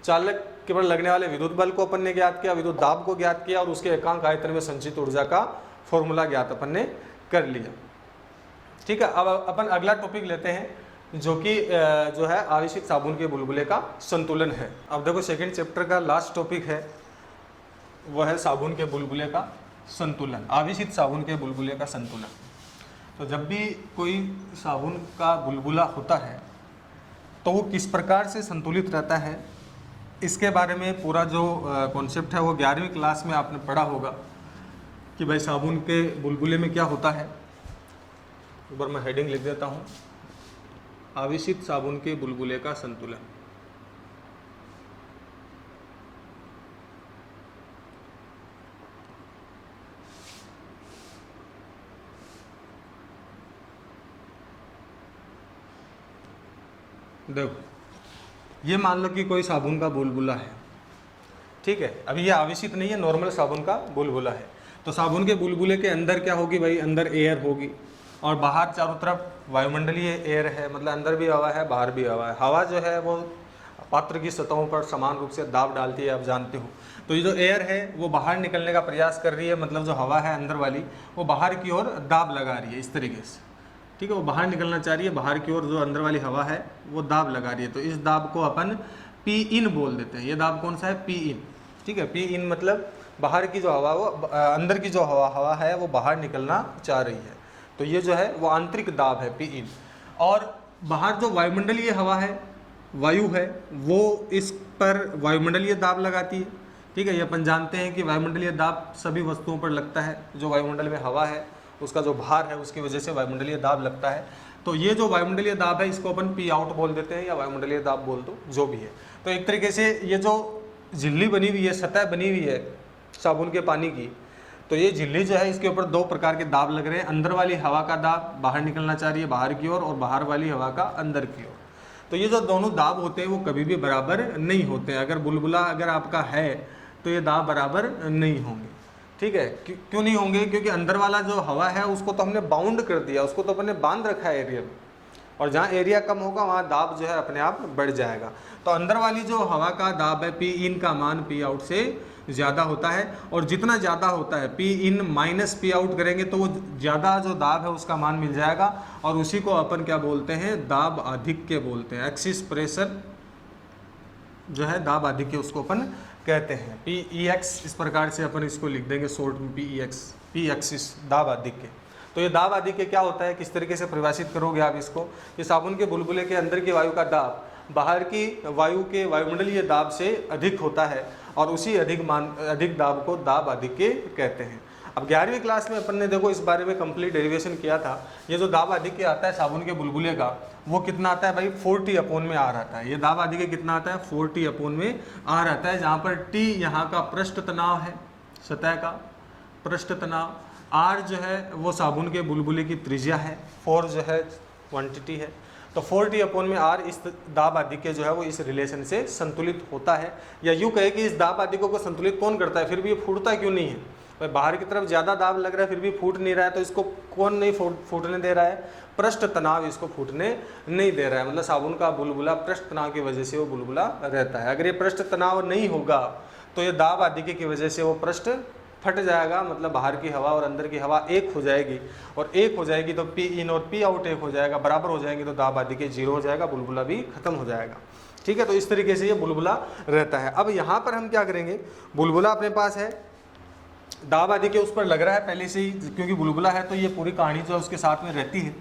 [SPEAKER 1] चालक के पर लगने वाले विद्युत बल को अपन ने ज्ञात किया, विद्युत दाब को ज्ञात किया और उसके एकांक आयतन में संचित ऊर्जा का फॉर्मूला ज्ञात अपन ने कर लिया। ठीक है, अब अपन अगला टॉपिक लेते हैं जो कि जो है आवेशित साबुन के बुलबुले का संतुलन है। अब देखो सेकंड चैप्टर का लास्ट टॉपिक है, वह है साबुन के बुलबुले का संतुलन, आवेशित साबुन के बुलबुले का संतुलन। तो जब भी कोई साबुन का बुलबुला होता है तो वो किस प्रकार से संतुलित रहता है, इसके बारे में पूरा जो कॉन्सेप्ट है वो 11वीं क्लास में आपने पढ़ा होगा कि भाई साबुन के बुलबुले में क्या होता है। एक बार मैं हेडिंग लिख देता हूँ, आवेशित साबुन के बुलबुले का संतुलन। देखो, ये मान लो कि कोई साबुन का बुलबुला है, ठीक है। अभी ये आवेशित नहीं है, नॉर्मल साबुन का बुलबुला है। तो साबुन के बुलबुले के अंदर क्या होगी भाई, अंदर एयर होगी और बाहर चारों तरफ वायुमंडलीय एयर है, मतलब अंदर भी हवा है बाहर भी हवा है। हवा जो है वो पात्र की सतहों पर समान रूप से दाब डालती है, आप जानते हो। तो ये जो एयर है वो बाहर निकलने का प्रयास कर रही है, मतलब जो हवा है अंदर वाली वो बाहर की ओर दाब लगा रही है इस तरीके से, ठीक है। वो बाहर निकलना चाह रही है, बाहर की ओर जो अंदर वाली हवा है वो दाब लगा रही है। तो इस दाब को अपन पी इन बोल देते हैं। ये दाब कौन सा है, पी इन, ठीक है। पी इन मतलब बाहर की जो हवा, वो अंदर की जो हवा है वो बाहर निकलना चाह रही है, तो ये जो है वो आंतरिक दाब है, पी इन। और बाहर जो वायुमंडलीय हवा है, वायु है, वो इस पर वायुमंडलीय दाब लगाती है, ठीक है। ये अपन जानते हैं कि वायुमंडलीय दाब सभी वस्तुओं पर लगता है। जो वायुमंडल में हवा है उसका जो भार है उसकी वजह से वायुमंडलीय दाब लगता है। तो ये जो वायुमंडलीय दाब है इसको अपन पी आउट बोल देते हैं या वायुमंडलीय दाब बोल दो, जो भी है। तो एक तरीके से ये जो झिल्ली बनी हुई है, सतह बनी हुई है साबुन के पानी की, तो ये झिल्ली जो है इसके ऊपर दो प्रकार के दाब लग रहे हैं। अंदर वाली हवा का दाब बाहर निकलना चाह रही है बाहर की ओर, और बाहर वाली हवा का अंदर की ओर। तो ये जो दोनों दाब होते हैं वो कभी भी बराबर नहीं होते हैं। अगर बुलबुला अगर आपका है तो ये दाब बराबर नहीं होंगे, ठीक है। क्यों नहीं होंगे, क्योंकि अंदर वाला जो हवा है उसको तो हमने बाउंड कर दिया, उसको तो अपने बांध रखा है एरिया में, और जहाँ एरिया कम होगा वहाँ दाब जो है अपने आप बढ़ जाएगा। तो अंदर वाली जो हवा का दाब है, पी इन का मान पी आउट से ज़्यादा होता है, और जितना ज़्यादा होता है P in minus P out करेंगे तो वो ज़्यादा जो दाब है उसका मान मिल जाएगा, और उसी को अपन क्या बोलते हैं, दाब आधिक्य बोलते हैं। एक्सिस प्रेशर जो है दाब आधिक्य उसको अपन कहते हैं। पी ई एक्स इस प्रकार से अपन इसको लिख देंगे शॉर्ट में, P E x, P axis दाब आधिक्य। तो ये दाब आधिक्य क्या होता है, किस तरीके से परिभाषित करोगे आप इसको, कि साबुन के बुलबुले के अंदर की वायु का दाब बाहर की वायु के वायुमंडलीय दाब से अधिक होता है, और उसी अधिक दाब को दाब आधिक्य कहते हैं। अब 11वीं क्लास में अपन ने देखो इस बारे में कंप्लीट डेरिवेशन किया था। ये जो दाब अधिक्य आता है साबुन के बुलबुले का, वो कितना आता है भाई 40 अपॉन में आर आता है। ये दाब अधिक्य कितना आता है 40 अपॉन में आर आता है, जहाँ पर टी यहाँ का पृष्ठ तनाव है, सतह का पृष्ठ तनाव, आर जो है वो साबुन के बुलबुले की त्रिज्या है, 4 जो है क्वांटिटी है। तो 40 अपॉन में आर इस दाब अधिक्य जो है वो इस रिलेशन से संतुलित होता है। या यूँ कहे कि इस दाब अधिक्य को संतुलित कौन करता है, फिर भी ये फूटता क्यों नहीं है भाई, बाहर की तरफ ज़्यादा दाब लग रहा है फिर भी फूट नहीं रहा है, तो इसको कौन नहीं फूटने दे रहा है, पृष्ठ तनाव इसको फूटने नहीं दे रहा है। मतलब साबुन का बुलबुला पृष्ठ तनाव की वजह से वो बुलबुला रहता है। अगर ये पृष्ठ तनाव नहीं होगा तो ये दाब अधिक्य की वजह से वो पृष्ठ फट जाएगा, मतलब बाहर की हवा और अंदर की हवा एक हो जाएगी, और एक हो जाएगी तो पी इन और पी आउट एक हो जाएगा, बराबर हो जाएंगे, तो दाब अधिक्य 0 हो जाएगा, बुलबुला भी खत्म हो जाएगा। ठीक है, तो इस तरीके से ये बुलबुला रहता है। अब यहाँ पर हम क्या करेंगे, बुलबुला अपने पास है, दाब अधिक्य उस पर लग रहा है पहले से ही, क्योंकि बुलबुला है तो ये पूरी कहानी जो है उसके साथ में रहती है।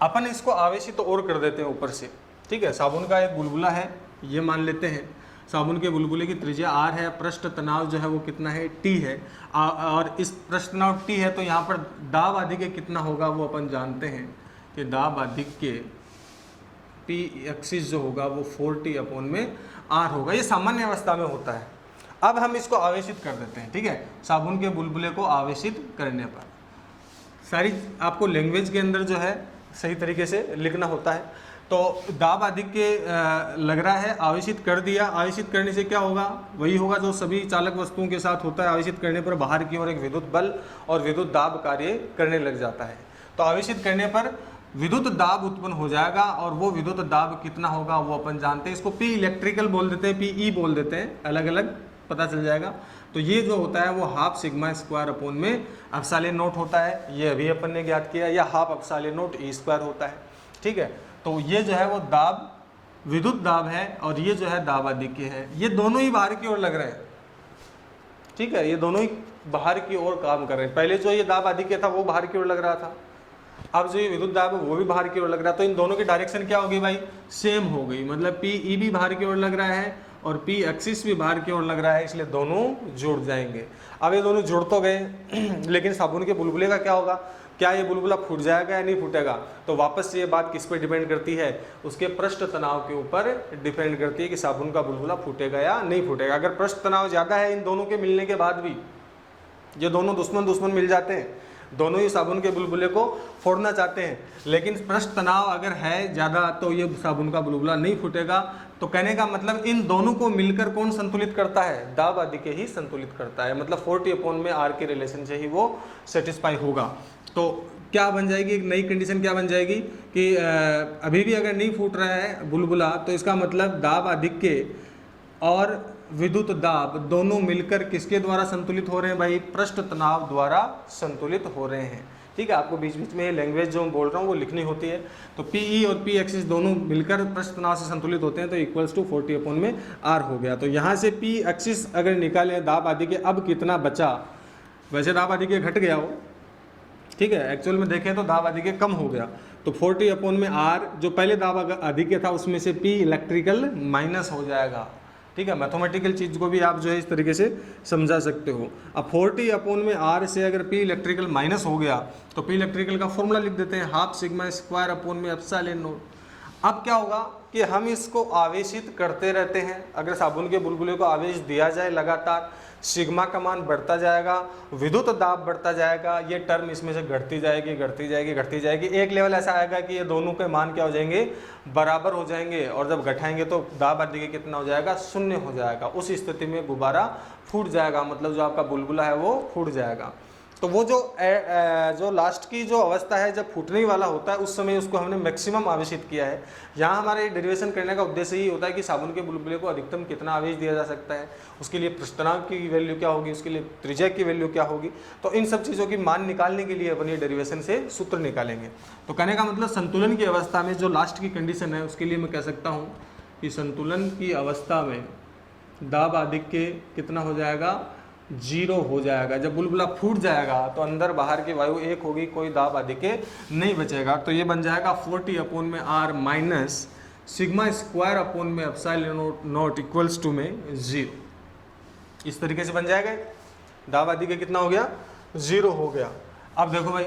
[SPEAKER 1] अपन इसको आवेशित तो और कर देते हैं ऊपर से। ठीक है, साबुन का एक बुलबुला है, ये मान लेते हैं, साबुन के बुलबुले की त्रिज्या r है, पृष्ठ तनाव जो है वो कितना है t है, और इस पृष्ठ तनाव t है, तो यहाँ पर दाब अधिक्य कितना होगा वो अपन जानते हैं कि दाब अधिक्य p एक्सिस जो होगा वो 40 अपॉन में r होगा। ये सामान्य अवस्था में होता है। अब हम इसको आवेशित कर देते हैं। ठीक है, साबुन के बुलबुले को आवेशित करने पर सारी आपको लैंग्वेज के अंदर जो है सही तरीके से लिखना होता है। तो दाब अधिक्य लग रहा है, आवेशित कर दिया। आवेशित करने से क्या होगा, वही होगा जो सभी चालक वस्तुओं के साथ होता है। आवेशित करने पर बाहर की ओर एक विद्युत बल और विद्युत दाब कार्य करने लग जाता है। तो आवेशित करने पर विद्युत दाब उत्पन्न हो जाएगा, और वो विद्युत दाब कितना होगा वो अपन जानते हैं। इसको पी इलेक्ट्रिकल बोल देते हैं, पी ई बोल देते हैं, अलग अलग पता चल जाएगा। तो ये जो होता है वो हाफ सिग्मा स्क्वायर अपॉन में एप्सिलॉन नॉट होता है, ये अभी अपन ने ज्ञात किया, या half epsilon not E square होता है। ठीक है, तो ये जो है वो दाब विद्युत दाब है, और ये जो है दाब अधिक्य है। ये दोनों ही बाहर की ओर लग रहे हैं। ठीक है, ये दोनों ही बाहर की ओर काम कर रहे हैं। पहले जो ये दाब अधिक्य था वो बाहर की ओर लग रहा था, अब जो ये विद्युत दाब है वो भी बाहर की ओर लग रहा है। तो इन दोनों की डायरेक्शन क्या होगी भाई, सेम हो गई। मतलब पी ई भी बाहर की ओर लग रहा है और पी एक्सिस भी बाहर की ओर लग रहा है, इसलिए दोनों जुड़ जाएंगे। अब ये दोनों जुड़ तो गए लेकिन साबुन के बुलबुले का क्या होगा, क्या ये बुलबुला फूट जाएगा या नहीं फूटेगा। तो वापस से ये बात किस पे डिपेंड करती है, उसके पृष्ठ तनाव के ऊपर डिपेंड करती है कि साबुन का बुलबुला फूटेगा या नहीं फूटेगा। अगर पृष्ठ तनाव ज़्यादा है इन दोनों के मिलने के बाद भी, ये दोनों दुश्मन मिल जाते हैं, दोनों ही साबुन के बुलबुले को फोड़ना चाहते हैं, लेकिन पृष्ठ तनाव अगर है ज़्यादा तो ये साबुन का बुलबुला नहीं फूटेगा। तो कहने का मतलब इन दोनों को मिलकर कौन संतुलित करता है, दाब अधिक्य ही संतुलित करता है। मतलब 40 अपॉन में आर के रिलेशन से ही वो सेटिस्फाई होगा। तो क्या बन जाएगी, एक नई कंडीशन क्या बन जाएगी कि अभी भी अगर नहीं फूट रहा है बुलबुला, तो इसका मतलब दाब अधिक्य और विद्युत दाब दोनों मिलकर किसके द्वारा संतुलित हो रहे हैं भाई, पृष्ठ तनाव द्वारा संतुलित हो रहे हैं। ठीक है, आपको बीच बीच में लैंग्वेज जो बोल रहा हूँ वो लिखनी होती है। तो पी ई और पी एक्सिस दोनों मिलकर पृष्ठ तनाव से संतुलित होते हैं, तो इक्वल्स टू 40 अपॉन में आर हो गया। तो यहाँ से पी एक्सिस अगर निकालें दाब अधिक्य, अब कितना बचा, वैसे दाब अधिक्य घट गया हो, ठीक है, एक्चुअल में देखें तो दाब अधिक्य कम हो गया। तो 40 अपॉन में आर, जो पहले दाब अधिक्य था उसमें से पी इलेक्ट्रिकल माइनस हो जाएगा। ठीक है, मैथमेटिकल चीज़ को भी आप जो है इस तरीके से समझा सकते हो। अब 40 अपॉन में आर से अगर पी इलेक्ट्रिकल माइनस हो गया तो पी इलेक्ट्रिकल का फॉर्मूला लिख देते हैं, हाफ सिग्मा स्क्वायर अपॉन में एप्सिलॉन नॉट। अब क्या होगा कि हम इसको आवेशित करते रहते हैं। अगर साबुन के बुलबुले को आवेश दिया जाए लगातार, सिग्मा का मान बढ़ता जाएगा, विद्युत दाब बढ़ता जाएगा, ये टर्म इसमें से घटती जाएगी घटती जाएगी घटती जाएगी। एक लेवल ऐसा आएगा कि ये दोनों के मान क्या हो जाएंगे, बराबर हो जाएंगे, और जब घटाएंगे तो दाब अधिक्य कितना हो जाएगा, 0 हो जाएगा। उस स्थिति में गुब्बारा फूट जाएगा, मतलब जो आपका बुलबुला है वो फूट जाएगा। तो वो जो लास्ट की जो अवस्था है जब फूटने वाला होता है, उस समय उसको हमने मैक्सिमम आवेशित किया है। यहाँ हमारे डेरिवेशन करने का उद्देश्य ही होता है कि साबुन के बुलबुले को अधिकतम कितना आवेश दिया जा सकता है, उसके लिए पृष्ठ तनाव की वैल्यू क्या होगी, उसके लिए त्रिज्या की वैल्यू क्या होगी। तो इन सब चीज़ों की मान निकालने के लिए अपन ये डेरिवेशन से सूत्र निकालेंगे। तो कहने का मतलब संतुलन की अवस्था में जो लास्ट की कंडीशन है, उसके लिए मैं कह सकता हूँ कि संतुलन की अवस्था में दाब अधिक्य कितना हो जाएगा, 0 हो जाएगा। जब बुलबुला फूट जाएगा तो अंदर बाहर की वायु एक होगी, कोई दाब अधिक्य नहीं बचेगा। तो ये बन जाएगा 40 अपॉन में R minus sigma square upon में एप्सिलॉन नॉट इक्वल्स टू में 0। इस तरीके से बन जाएगा। दाब अधिक्य कितना हो गया, 0 हो गया। अब देखो भाई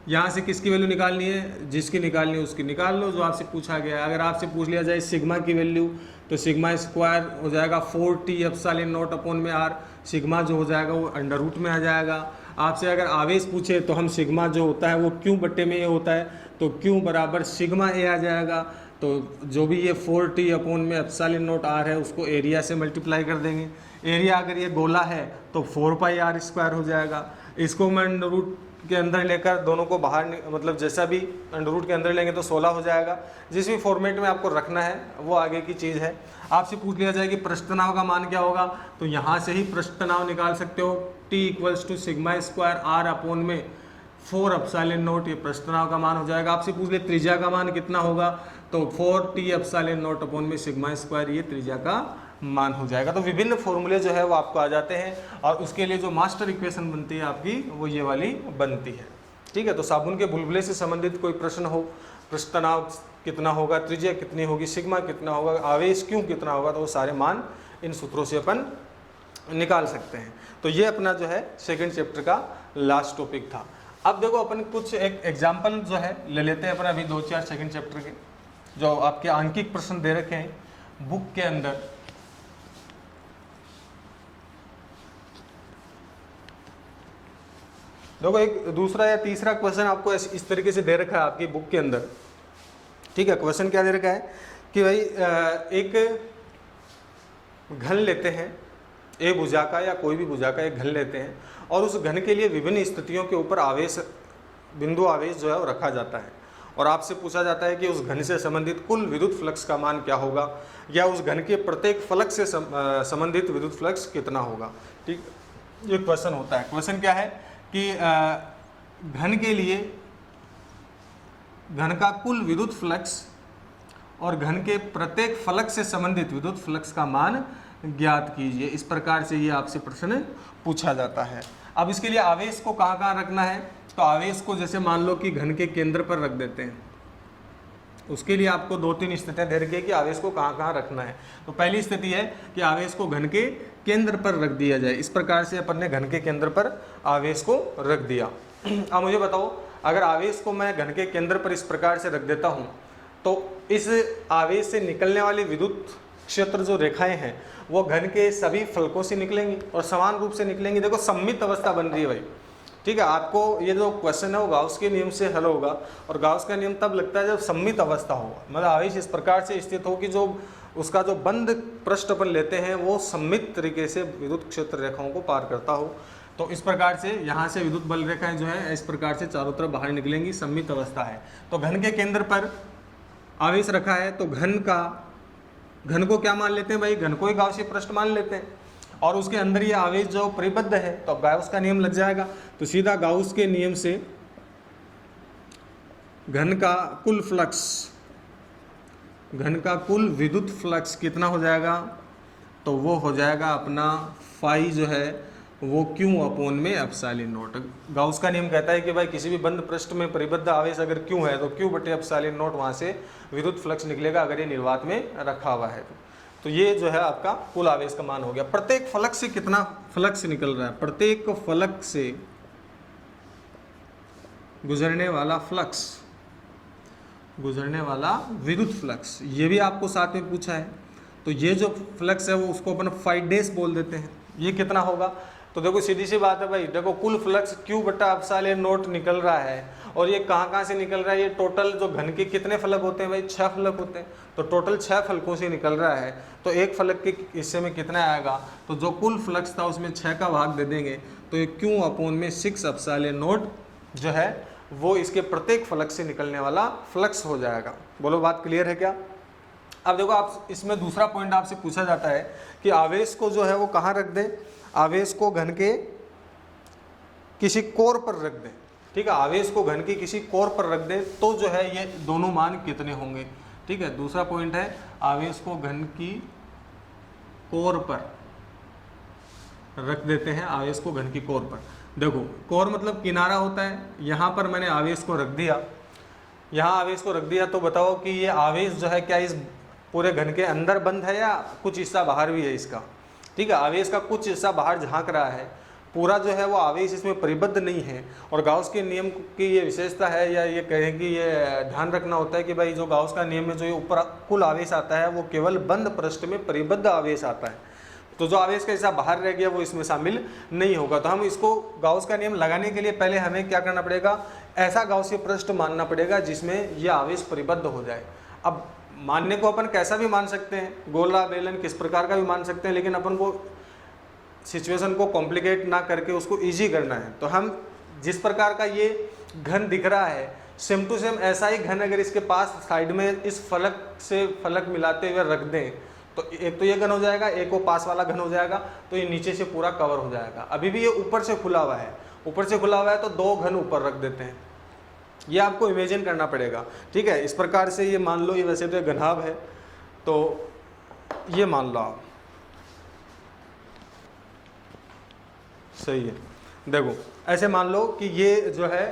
[SPEAKER 1] यहाँ से किसकी वैल्यू निकालनी है, जिसकी निकालनी है उसकी निकाल लो, जो आपसे पूछा गया है। अगर आपसे पूछ लिया जाए सिग्मा की वैल्यू, तो सिग्मा स्क्वायर हो जाएगा 4t एप्सिलॉन नॉट अपॉन में r। सिग्मा जो हो जाएगा वो अंडर रूट में आ जाएगा। आपसे अगर आवेश पूछे तो हम सिग्मा जो होता है वो क्यू बट्टे में ए होता है, तो क्यू बराबर सिग्मा ए आ जाएगा। तो जो भी ये 4t अपॉन में एप्सिलॉन नॉट r है उसको एरिया से मल्टीप्लाई कर देंगे। एरिया अगर ये गोला है तो 4πr स्क्वायर हो जाएगा। इसको मैं अंडर रूट के अंदर लेकर दोनों को बाहर मतलब जैसा भी अंडर रूट के अंदर लेंगे तो 16 हो जाएगा। जिस भी फॉर्मेट में आपको रखना है वो आगे की चीज़ है। आपसे पूछ लिया जाए कि पृष्ठ तनाव का मान क्या होगा, तो यहाँ से ही पृष्ठ तनाव निकाल सकते हो। T equals to sigma square r upon में 4 एप्सिलॉन नॉट, ये पृष्ठ तनाव का मान हो जाएगा। आपसे पूछ ले त्रिज्या का मान कितना होगा, तो 4t एप्सिलॉन नॉट अपॉन में सिग्मा स्क्वायर, ये त्रिज्या का मान हो जाएगा। तो विभिन्न फॉर्मूले जो है वो आपको आ जाते हैं और उसके लिए जो मास्टर इक्वेशन बनती है आपकी वो ये वाली बनती है। ठीक है, तो साबुन के बुलबुले से संबंधित कोई प्रश्न हो, पृष्ठ तनाव कितना होगा, त्रिज्या कितनी होगी, सिग्मा कितना होगा, आवेश क्यों कितना होगा, तो वो सारे मान इन सूत्रों से अपन निकाल सकते हैं। तो ये अपना जो है सेकेंड चैप्टर का लास्ट टॉपिक था। अब देखो अपन कुछ एक एग्जाम्पल जो है ले लेते हैं अपन अभी 2-4 सेकेंड चैप्टर के, जो आपके आंकिक प्रश्न दे रखे हैं बुक के अंदर। देखो एक दूसरा या तीसरा क्वेश्चन आपको इस तरीके से दे रखा है आपकी बुक के अंदर। ठीक है, क्वेश्चन क्या दे रखा है कि भाई एक घन लेते हैं, ए भुजा का या कोई भी भुजा का एक घन लेते हैं और उस घन के लिए विभिन्न स्थितियों के ऊपर आवेश, बिंदु आवेश जो है वो रखा जाता है और आपसे पूछा जाता है कि उस घन से संबंधित कुल विद्युत फ्लक्स का मान क्या होगा या उस घन के प्रत्येक फलक से संबंधित विद्युत फ्लक्स कितना होगा। ठीक, ये क्वेश्चन होता है। क्वेश्चन क्या है कि घन के लिए घन का कुल विद्युत फ्लक्स और घन के प्रत्येक फलक से संबंधित विद्युत फ्लक्स का मान ज्ञात कीजिए। इस प्रकार से ये आपसे प्रश्न पूछा जाता है। अब इसके लिए आवेश को कहाँ कहाँ रखना है, तो आवेश को जैसे मान लो कि घन के केंद्र पर रख देते हैं। उसके लिए आपको 2-3 स्थितियाँ दे रखी है कि आवेश को कहाँ कहाँ रखना है। तो पहली स्थिति है कि आवेश को घन के केंद्र पर रख दिया जाए। इस प्रकार से अपन ने घन के केंद्र पर आवेश को रख दिया। अब मुझे बताओ, अगर आवेश को मैं घन के केंद्र पर इस प्रकार से रख देता हूँ तो इस आवेश से निकलने वाली विद्युत क्षेत्र जो रेखाएं हैं वो घन के सभी फलकों से निकलेंगी और समान रूप से निकलेंगी। देखो सममित अवस्था बन रही है भाई। ठीक है, आपको ये जो क्वेश्चन है वो गाउस के नियम से हल होगा और गाउस का नियम तब लगता है जब सममित अवस्था होगा, मतलब आवेश इस प्रकार से स्थित हो कि जो उसका जो बंद पृष्ठ अपन लेते हैं वो सममित तरीके से विद्युत क्षेत्र रेखाओं को पार करता हो। तो इस प्रकार से यहाँ से विद्युत बल रेखाएं जो है इस प्रकार से चारों तरफ बाहर निकलेंगी, सममित अवस्था है। तो घन के केंद्र पर आवेश रखा है तो घन को क्या मान लेते हैं भाई, घन को ही गाउसीय पृष्ठ मान लेते हैं और उसके अंदर ये आवेश जो परिबद्ध है तो गाउस का नियम लग जाएगा। तो सीधा गाउस के नियम से घन का कुल फ्लक्स, घन का कुल विद्युत फ्लक्स कितना हो जाएगा, तो वो हो जाएगा अपना फाई जो है वो क्यू अपॉन में एप्सिलॉन नॉट। गाउस का नियम कहता है कि भाई किसी भी बंद पृष्ठ में परिबद्ध आवेश अगर क्यू है तो क्यू बटे एप्सिलॉन नॉट वहाँ से विद्युत फ्लक्स निकलेगा अगर ये निर्वात में रखा हुआ है तो ये जो है आपका कुल आवेश का मान हो गया। प्रत्येक फलक से कितना फ्लक्स निकल रहा है, प्रत्येक फलक से गुजरने वाला फ्लक्स, गुजरने वाला विद्युत फ्लक्स, ये भी आपको साथ में पूछा है। तो ये जो फ्लक्स है वो उसको अपन फाई डैश बोल देते हैं। ये कितना होगा, तो देखो सीधी सी बात है भाई, देखो कुल फ्लक्स क्यू बटा एप्सिलॉन नॉट निकल रहा है और ये कहाँ कहाँ से निकल रहा है, ये टोटल जो घन के कितने फलक होते हैं भाई, 6 फलक होते हैं। तो टोटल 6 फलकों से निकल रहा है तो एक फलक के हिस्से में कितना आएगा, तो जो कुल फ्लक्स था उसमें 6 का भाग दे देंगे तो ये क्यू अपॉन में 6 एप्सिलॉन नॉट जो है वो इसके प्रत्येक फलक से निकलने वाला फ्लक्स हो जाएगा। बोलो बात क्लियर है क्या। अब देखो आप इसमें दूसरा पॉइंट आपसे पूछा जाता है कि आवेश को जो है वो कहाँ रख दें, आवेश को घन के किसी कोर पर रख दें। ठीक है, आवेश को घन के किसी कोर पर रख दें तो जो है ये दोनों मान कितने होंगे। ठीक है, दूसरा पॉइंट है आवेश को घन की कोर पर रख देते हैं, आवेश को घन की कोर पर। देखो कोर मतलब किनारा होता है, यहाँ पर मैंने आवेश को रख दिया, यहाँ आवेश को रख दिया तो बताओ कि ये आवेश जो है क्या इस पूरे घन के अंदर बंद है या कुछ हिस्सा बाहर भी है इसका। ठीक है, आवेश का कुछ हिस्सा बाहर झांक रहा है पूरा जो है वो आवेश इसमें परिबद्ध नहीं है। और गाउस के नियम की ये विशेषता है, या ये कहें कि ये ध्यान रखना होता है कि भाई जो गाउस का नियम है, जो ये ऊपर कुल आवेश आता है वो केवल बंद पृष्ठ में परिबद्ध आवेश आता है। तो जो आवेश का हिस्सा बाहर रह गया वो इसमें शामिल नहीं होगा। तो हम इसको गाउस का नियम लगाने के लिए पहले हमें क्या करना पड़ेगा, ऐसा गाउसीय पृष्ठ मानना पड़ेगा जिसमें ये आवेश परिबद्ध हो जाए। अब मानने को अपन कैसा भी मान सकते हैं, गोला बेलन किस प्रकार का भी मान सकते हैं, लेकिन अपन को सिचुएशन को कॉम्प्लिकेट ना करके उसको इजी करना है। तो हम जिस प्रकार का ये घन दिख रहा है, सेम टू सेम ऐसा ही घन अगर इसके पास साइड में इस फलक से फलक मिलाते हुए रख दें तो एक तो ये घन हो जाएगा, एक वो पास वाला घन हो जाएगा, तो ये नीचे से पूरा कवर हो जाएगा। अभी भी ये ऊपर से खुला हुआ है, ऊपर से खुला हुआ है तो दो घन ऊपर रख देते हैं, ये आपको इमेजिन करना पड़ेगा। ठीक है, इस प्रकार से ये मान लो, ये वैसे तो घनाभ है, तो ये मान लो आप, सही है। देखो ऐसे मान लो कि ये जो है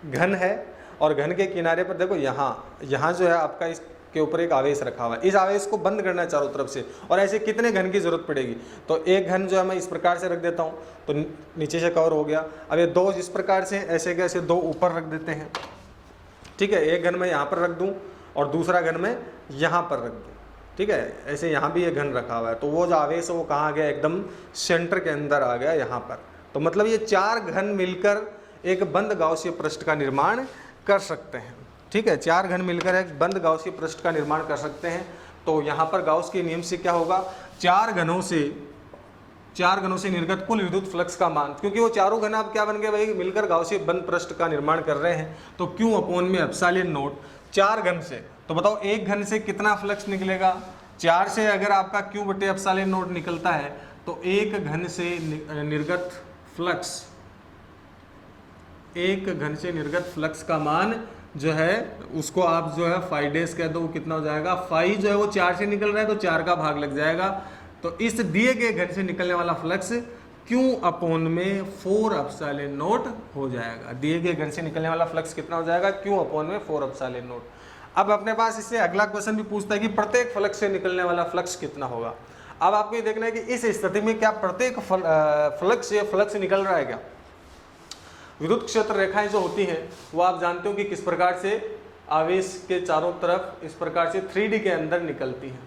[SPEAKER 1] घन है और घन के किनारे पर देखो यहाँ जो है आपका इसके ऊपर एक आवेश रखा हुआ है, इस आवेश को बंद करना है चारों तरफ से। और ऐसे कितने घन की जरूरत पड़ेगी, तो एक घन जो है मैं इस प्रकार से रख देता हूँ तो नीचे से कवर हो गया। अब ये दो इस प्रकार से ऐसे कैसे दो ऊपर रख देते हैं। ठीक है, एक घन मैं यहाँ पर रख दूँ और दूसरा घन मैं यहाँ पर रख दूँ। ठीक है, ऐसे यहाँ भी ये घन रखा हुआ है, तो वो जो आवेश है वो कहाँ गया, एकदम सेंटर के अंदर आ गया यहाँ पर। तो मतलब ये चार घन मिलकर एक बंद गाउसीय पृष्ठ का निर्माण कर सकते हैं। ठीक है, चार घन मिलकर एक बंद गाउसीय पृष्ठ का निर्माण कर सकते हैं। तो यहाँ पर गाउस के नियम से क्या होगा, चार घनों से निर्गत कुल विद्युत फ्लक्स का मान, क्योंकि वो चारों घन आप क्या बन गए भाई, मिलकर गाउसीय बंद पृष्ठ का निर्माण कर रहे हैं, तो क्यू अपॉन में एप्सिलॉन नोट चार घन से। तो बताओ एक घन से कितना फ्लक्स निकलेगा, चार से अगर आपका क्यू बटे एप्सिलॉन नोट निकलता है तो एक घन से निर्गत फ्लक्स, एक घन से निर्गत फ्लक्स का मान जो है उसको आप जो है फाई डेज कह दो, कितना हो जाएगा, फाई जो है वो चार से निकल रहा है तो चार का भाग लग जाएगा। तो इस दिए गए घन से निकलने वाला फ्लक्स क्यू अपॉन में 4 एप्सिलॉन नोट हो जाएगा। दिए गए घन से निकलने वाला फ्लक्स कितना हो जाएगा, क्यू अपॉन में 4 एप्सिलॉन नोट। अब अपने पास इससे अगला क्वेश्चन भी पूछता है कि प्रत्येक फ्लक्स से निकलने वाला फ्लक्स कितना होगा। अब आपको ये देखना है कि इस स्थिति में क्या प्रत्येक फ्लक्स से फ्लक्स निकल रहा है क्या। विद्युत क्षेत्र रेखाएं जो होती हैं वो आप जानते हो कि किस प्रकार से आवेश के चारों तरफ इस प्रकार से 3D के अंदर निकलती है।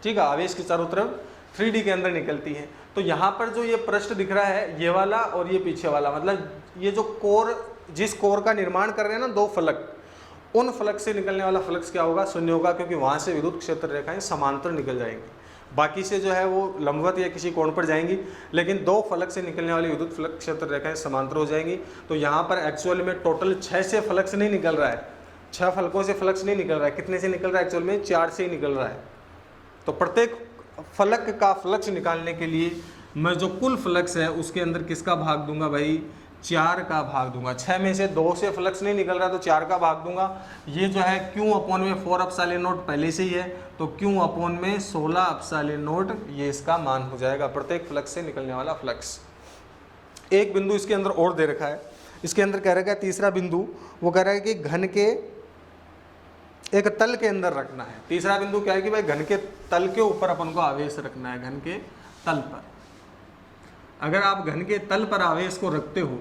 [SPEAKER 1] ठीक है, आवेश के चारों तरफ 3D के अंदर निकलती है। तो यहाँ पर जो ये पृष्ठ दिख रहा है, ये वाला और ये पीछे वाला, मतलब ये जो कोर, जिस कोर का निर्माण कर रहे हैं ना दो फलक, उन फलक से निकलने वाला फ्लक्स क्या होगा, शून्य होगा, क्योंकि वहाँ से विद्युत क्षेत्र रेखाएं समांतर निकल जाएंगी। बाकी से जो है वो लंबवत या किसी कोण पर जाएंगी, लेकिन दो फलक से निकलने वाली विद्युत फ्लक्स क्षेत्र रेखाएं समांतर हो जाएंगी। तो यहाँ पर एक्चुअल में टोटल 6 से फ्लक्स नहीं निकल रहा है, 6 फलकों से फ्लक्स नहीं निकल रहा है। कितने से निकल रहा है, एक्चुअल में 4 से ही निकल रहा है। तो प्रत्येक फलक का फ्लक्स निकालने के लिए मैं जो कुल फ्लक्स है उसके अंदर किसका भाग दूंगा भाई, 4 का भाग दूंगा। 6 में से 2 से फ्लक्स नहीं निकल रहा तो 4 का भाग दूंगा। ये जो है क्यू अपॉन में 4 एप्सिलॉन नोट पहले से ही है, तो क्यू अपॉन में 16 एप्सिलॉन नोट ये इसका मान हो जाएगा, प्रत्येक फ्लक्स से निकलने वाला फ्लक्स। एक बिंदु इसके अंदर और दे रखा है, इसके अंदर कह रखा है तीसरा बिंदु, वो कह रहा है कि घन के एक तल के अंदर रखना है। तीसरा बिंदु क्या है कि भाई घन के तल के ऊपर अपन को आवेश रखना है, घन के तल पर। अगर आप घन के तल पर आवेश को रखते हो,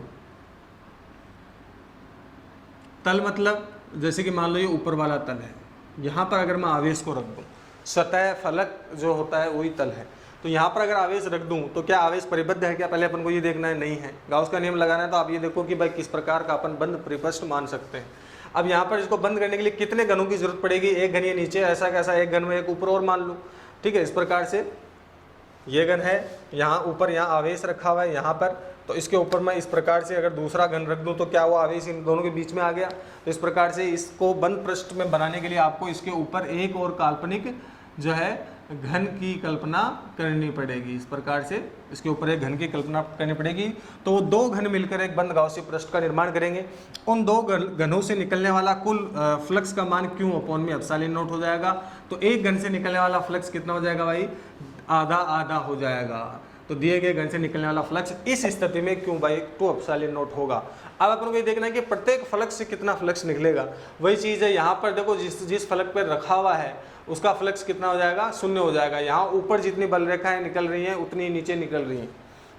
[SPEAKER 1] तल मतलब जैसे कि मान लो ये ऊपर वाला तल है, यहाँ पर अगर मैं आवेश को रख दूं, सतह फलक जो होता है वही तल है, तो यहाँ पर अगर आवेश रख दूं तो क्या आवेश परिबद्ध है क्या, पहले अपन को ये देखना है, नहीं है। गाउस का नियम लगाना है तो आप ये देखो कि भाई किस प्रकार का अपन बंद परिपृष्ठ मान सकते हैं। अब यहाँ पर इसको बंद करने के लिए कितने घनों की जरूरत पड़ेगी, एक घन ये नीचे ऐसा कैसा, एक घन में एक ऊपर और मान लूँ। ठीक है, इस प्रकार से ये घन है, यहाँ ऊपर यहाँ आवेश रखा हुआ है यहाँ पर, तो इसके ऊपर मैं इस प्रकार से अगर दूसरा घन रख दूँ तो क्या वो आवेश इन दोनों के बीच में आ गया। तो इस प्रकार से इसको बंद पृष्ठ में बनाने के लिए आपको इसके ऊपर एक और काल्पनिक जो है घन की कल्पना करनी पड़ेगी। इस प्रकार से इसके ऊपर एक घन की कल्पना करनी पड़ेगी, तो वो दो घन मिलकर एक बंद गाउसीय पृष्ठ का निर्माण करेंगे। उन दो घनों से निकलने वाला कुल फ्लक्स का मान क्यू अपॉन में एप्सिलॉन नोट हो जाएगा। तो एक घन से निकलने वाला फ्लक्स कितना हो जाएगा भाई, आधा आधा हो जाएगा। तो दिए गए घन से निकलने वाला फ्लक्स इस स्थिति में क्यू बाई 2 एप्सिलॉन नोट होगा। अब अपन को ये देखना है कि प्रत्येक फ्लक्स से कितना फ्लक्स निकलेगा। वही चीज़ है यहाँ पर, देखो जिस फलक पर रखा हुआ है उसका फ्लक्स कितना हो जाएगा, शून्य हो जाएगा। यहाँ ऊपर जितनी बल रेखाएं निकल रही हैं उतनी नीचे निकल रही हैं।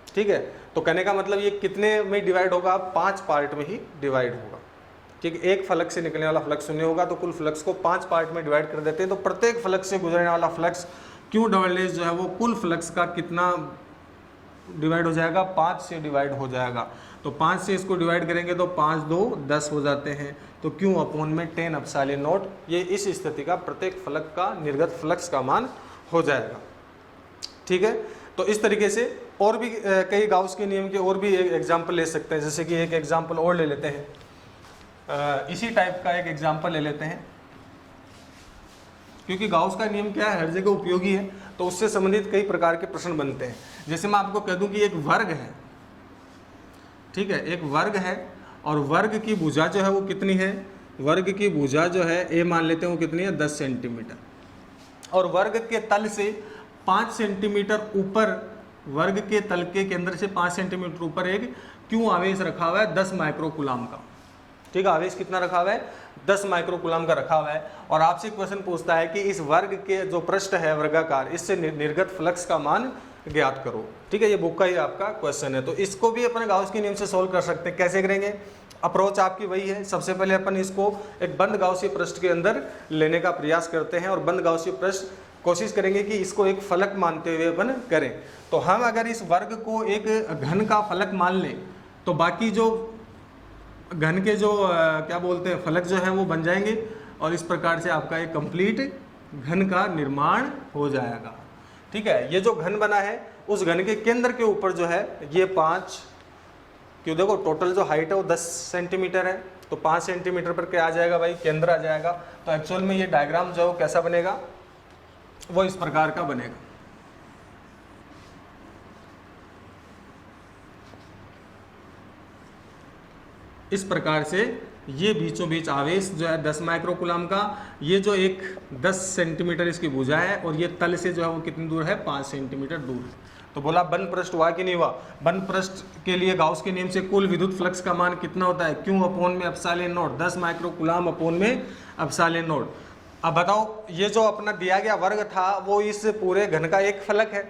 [SPEAKER 1] ठीक है। तो कहने का मतलब ये कितने में डिवाइड होगा, 5 पार्ट में ही डिवाइड होगा। ठीक है, एक फलक से निकलने वाला फ्लक्स 0 होगा, तो कुल फ्लक्स को 5 पार्ट में डिवाइड कर देते हैं। तो प्रत्येक फलक से गुजरने वाला फ्लक्स क्यू डबल एस जो है वो कुल फ्लक्स का कितना डिवाइड हो जाएगा, 5 से डिवाइड हो जाएगा। तो 5 से इसको डिवाइड करेंगे तो 5 2 10 हो जाते हैं। तो क्यू अपॉन में 10 एप्सिलॉन नॉट, ये इस स्थिति का प्रत्येक फलक का निर्गत फ्लक्स का मान हो जाएगा। ठीक है, तो इस तरीके से और भी कई गाउस के नियम के और भी एक एग्जाम्पल ले सकते हैं। जैसे कि एक एग्जाम्पल और ले लेते हैं, इसी टाइप का एक एग्जाम्पल ले लेते हैं, क्योंकि गाउस का नियम क्या है, हर जगह उपयोगी है, तो उससे संबंधित कई प्रकार के प्रश्न बनते हैं। जैसे मैं आपको कह दूं कि एक वर्ग है, ठीक है, एक वर्ग है और वर्ग की भुजा जो है वो कितनी है, वर्ग की भुजा जो है ए मान लेते हैं वो कितनी है, 10 सेंटीमीटर, और वर्ग के तल से 5 सेंटीमीटर ऊपर, वर्ग के तल के केंद्र से 5 सेंटीमीटर ऊपर एक क्यों आवेश रखा हुआ है 10 माइक्रोकूलाम का। ठीक है, आवेश कितना रखा हुआ है, 10 माइक्रोकूलाम का रखा हुआ है। और आपसे क्वेश्चन पूछता है कि इस वर्ग के जो पृष्ठ है वर्गाकार, इससे निर्गत फ्लक्स का मान ज्ञात करो। ठीक है, ये बुक का ही आपका क्वेश्चन है। तो इसको भी अपन गाउस के नियम से सोल्व कर सकते हैं। कैसे करेंगे, अप्रोच आपकी वही है। सबसे पहले अपन इसको एक बंद गाउसीय पृष्ठ के अंदर लेने का प्रयास करते हैं, और बंद गाउसीय पृष्ठ कोशिश करेंगे कि इसको एक फलक मानते हुए अपन करें। तो हम अगर इस वर्ग को एक घन का फलक मान लें, तो बाकी जो घन के जो क्या बोलते हैं फलक जो है वो बन जाएंगे, और इस प्रकार से आपका एक कंप्लीट घन का निर्माण हो जाएगा। ठीक है, ये जो घन बना है उस घन के केंद्र के ऊपर जो है ये 5, क्यों देखो टोटल जो हाइट है वो 10 सेंटीमीटर है, तो 5 सेंटीमीटर पर क्या आ जाएगा भाई, केंद्र आ जाएगा। तो एक्चुअल में ये डायग्राम जो है वो कैसा बनेगा, वो इस प्रकार का बनेगा। इस प्रकार से ये बीचों बीच आवेश जो है 10 माइक्रोकूलाम का, ये जो एक 10 सेंटीमीटर इसकी भुजा है, और ये तल से जो है वो कितनी दूर है, 5 सेंटीमीटर दूर है। तो बोला बंद पृष्ठ हुआ कि नहीं हुआ, बंद पृष्ठ के लिए गाउस के नियम से कुल विद्युत फ्लक्स का मान कितना होता है, क्यू अपॉन में एप्सिलॉन नॉट, 10 माइक्रोकूलाम अपॉन में एप्सिलॉन नॉट। अब बताओ, ये जो अपना दिया गया वर्ग था वो इस पूरे घन का एक फलक है।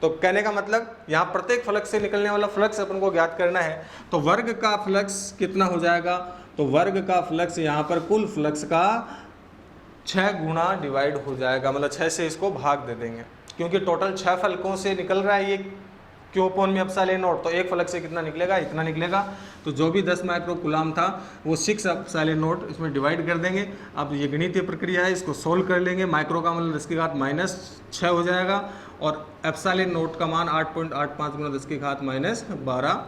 [SPEAKER 1] तो कहने का मतलब यहाँ प्रत्येक फलक से निकलने वाला फ्लक्स अपन को ज्ञात करना है। तो वर्ग का फ्लक्स कितना हो जाएगा, तो वर्ग का फ्लक्स यहाँ पर कुल फ्लक्स का 6 गुना डिवाइड हो जाएगा, मतलब 6 से इसको भाग दे देंगे, क्योंकि टोटल 6 फलकों से निकल रहा है ये क्यू अपॉन में एप्सिलॉन नॉट। तो एक फलक से कितना निकलेगा, इतना निकलेगा। तो जो भी 10 माइक्रोकूलाम था वो 6 एप्सिलॉन नॉट इसमें डिवाइड कर देंगे। अब ये गणितीय प्रक्रिया है, इसको सोल्व कर लेंगे। माइक्रो का मतलब 10 की घात -6 हो जाएगा, और एप्सिलॉन नॉट का मान 8.85 गुना 10 की घात -12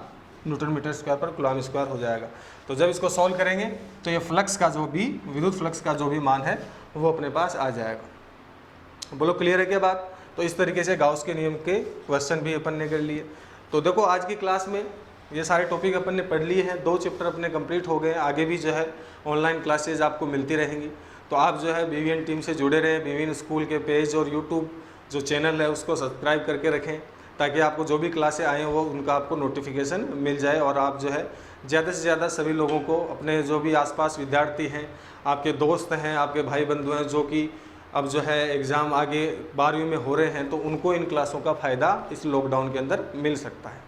[SPEAKER 1] न्यूटन मीटर स्क्वायर पर कूलम स्क्वायर हो जाएगा। तो जब इसको सॉल्व करेंगे तो ये फ्लक्स का जो भी विद्युत फ्लक्स का जो भी मान है वो अपने पास आ जाएगा। बोलो क्लियर है क्या बात। तो इस तरीके से गाउस के नियम के क्वेश्चन भी अपन ने कर लिए। तो देखो आज की क्लास में ये सारे टॉपिक अपन ने पढ़ लिए हैं, 2 चैप्टर अपने कंप्लीट हो गए। आगे भी जो है ऑनलाइन क्लासेज आपको मिलती रहेंगी। तो आप जो है BVN टीम से जुड़े रहें। BVN स्कूल के पेज और यूट्यूब जो चैनल है उसको सब्सक्राइब करके रखें, ताकि आपको जो भी क्लासें आएँ वो उनका आपको नोटिफिकेशन मिल जाए, और आप जो है ज़्यादा से ज़्यादा सभी लोगों को, अपने जो भी आसपास विद्यार्थी हैं, आपके दोस्त हैं, आपके भाई बंधु हैं जो कि अब जो है एग्ज़ाम आगे 12वीं में हो रहे हैं, तो उनको इन क्लासों का फ़ायदा इस लॉकडाउन के अंदर मिल सकता है।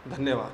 [SPEAKER 1] धन्यवाद।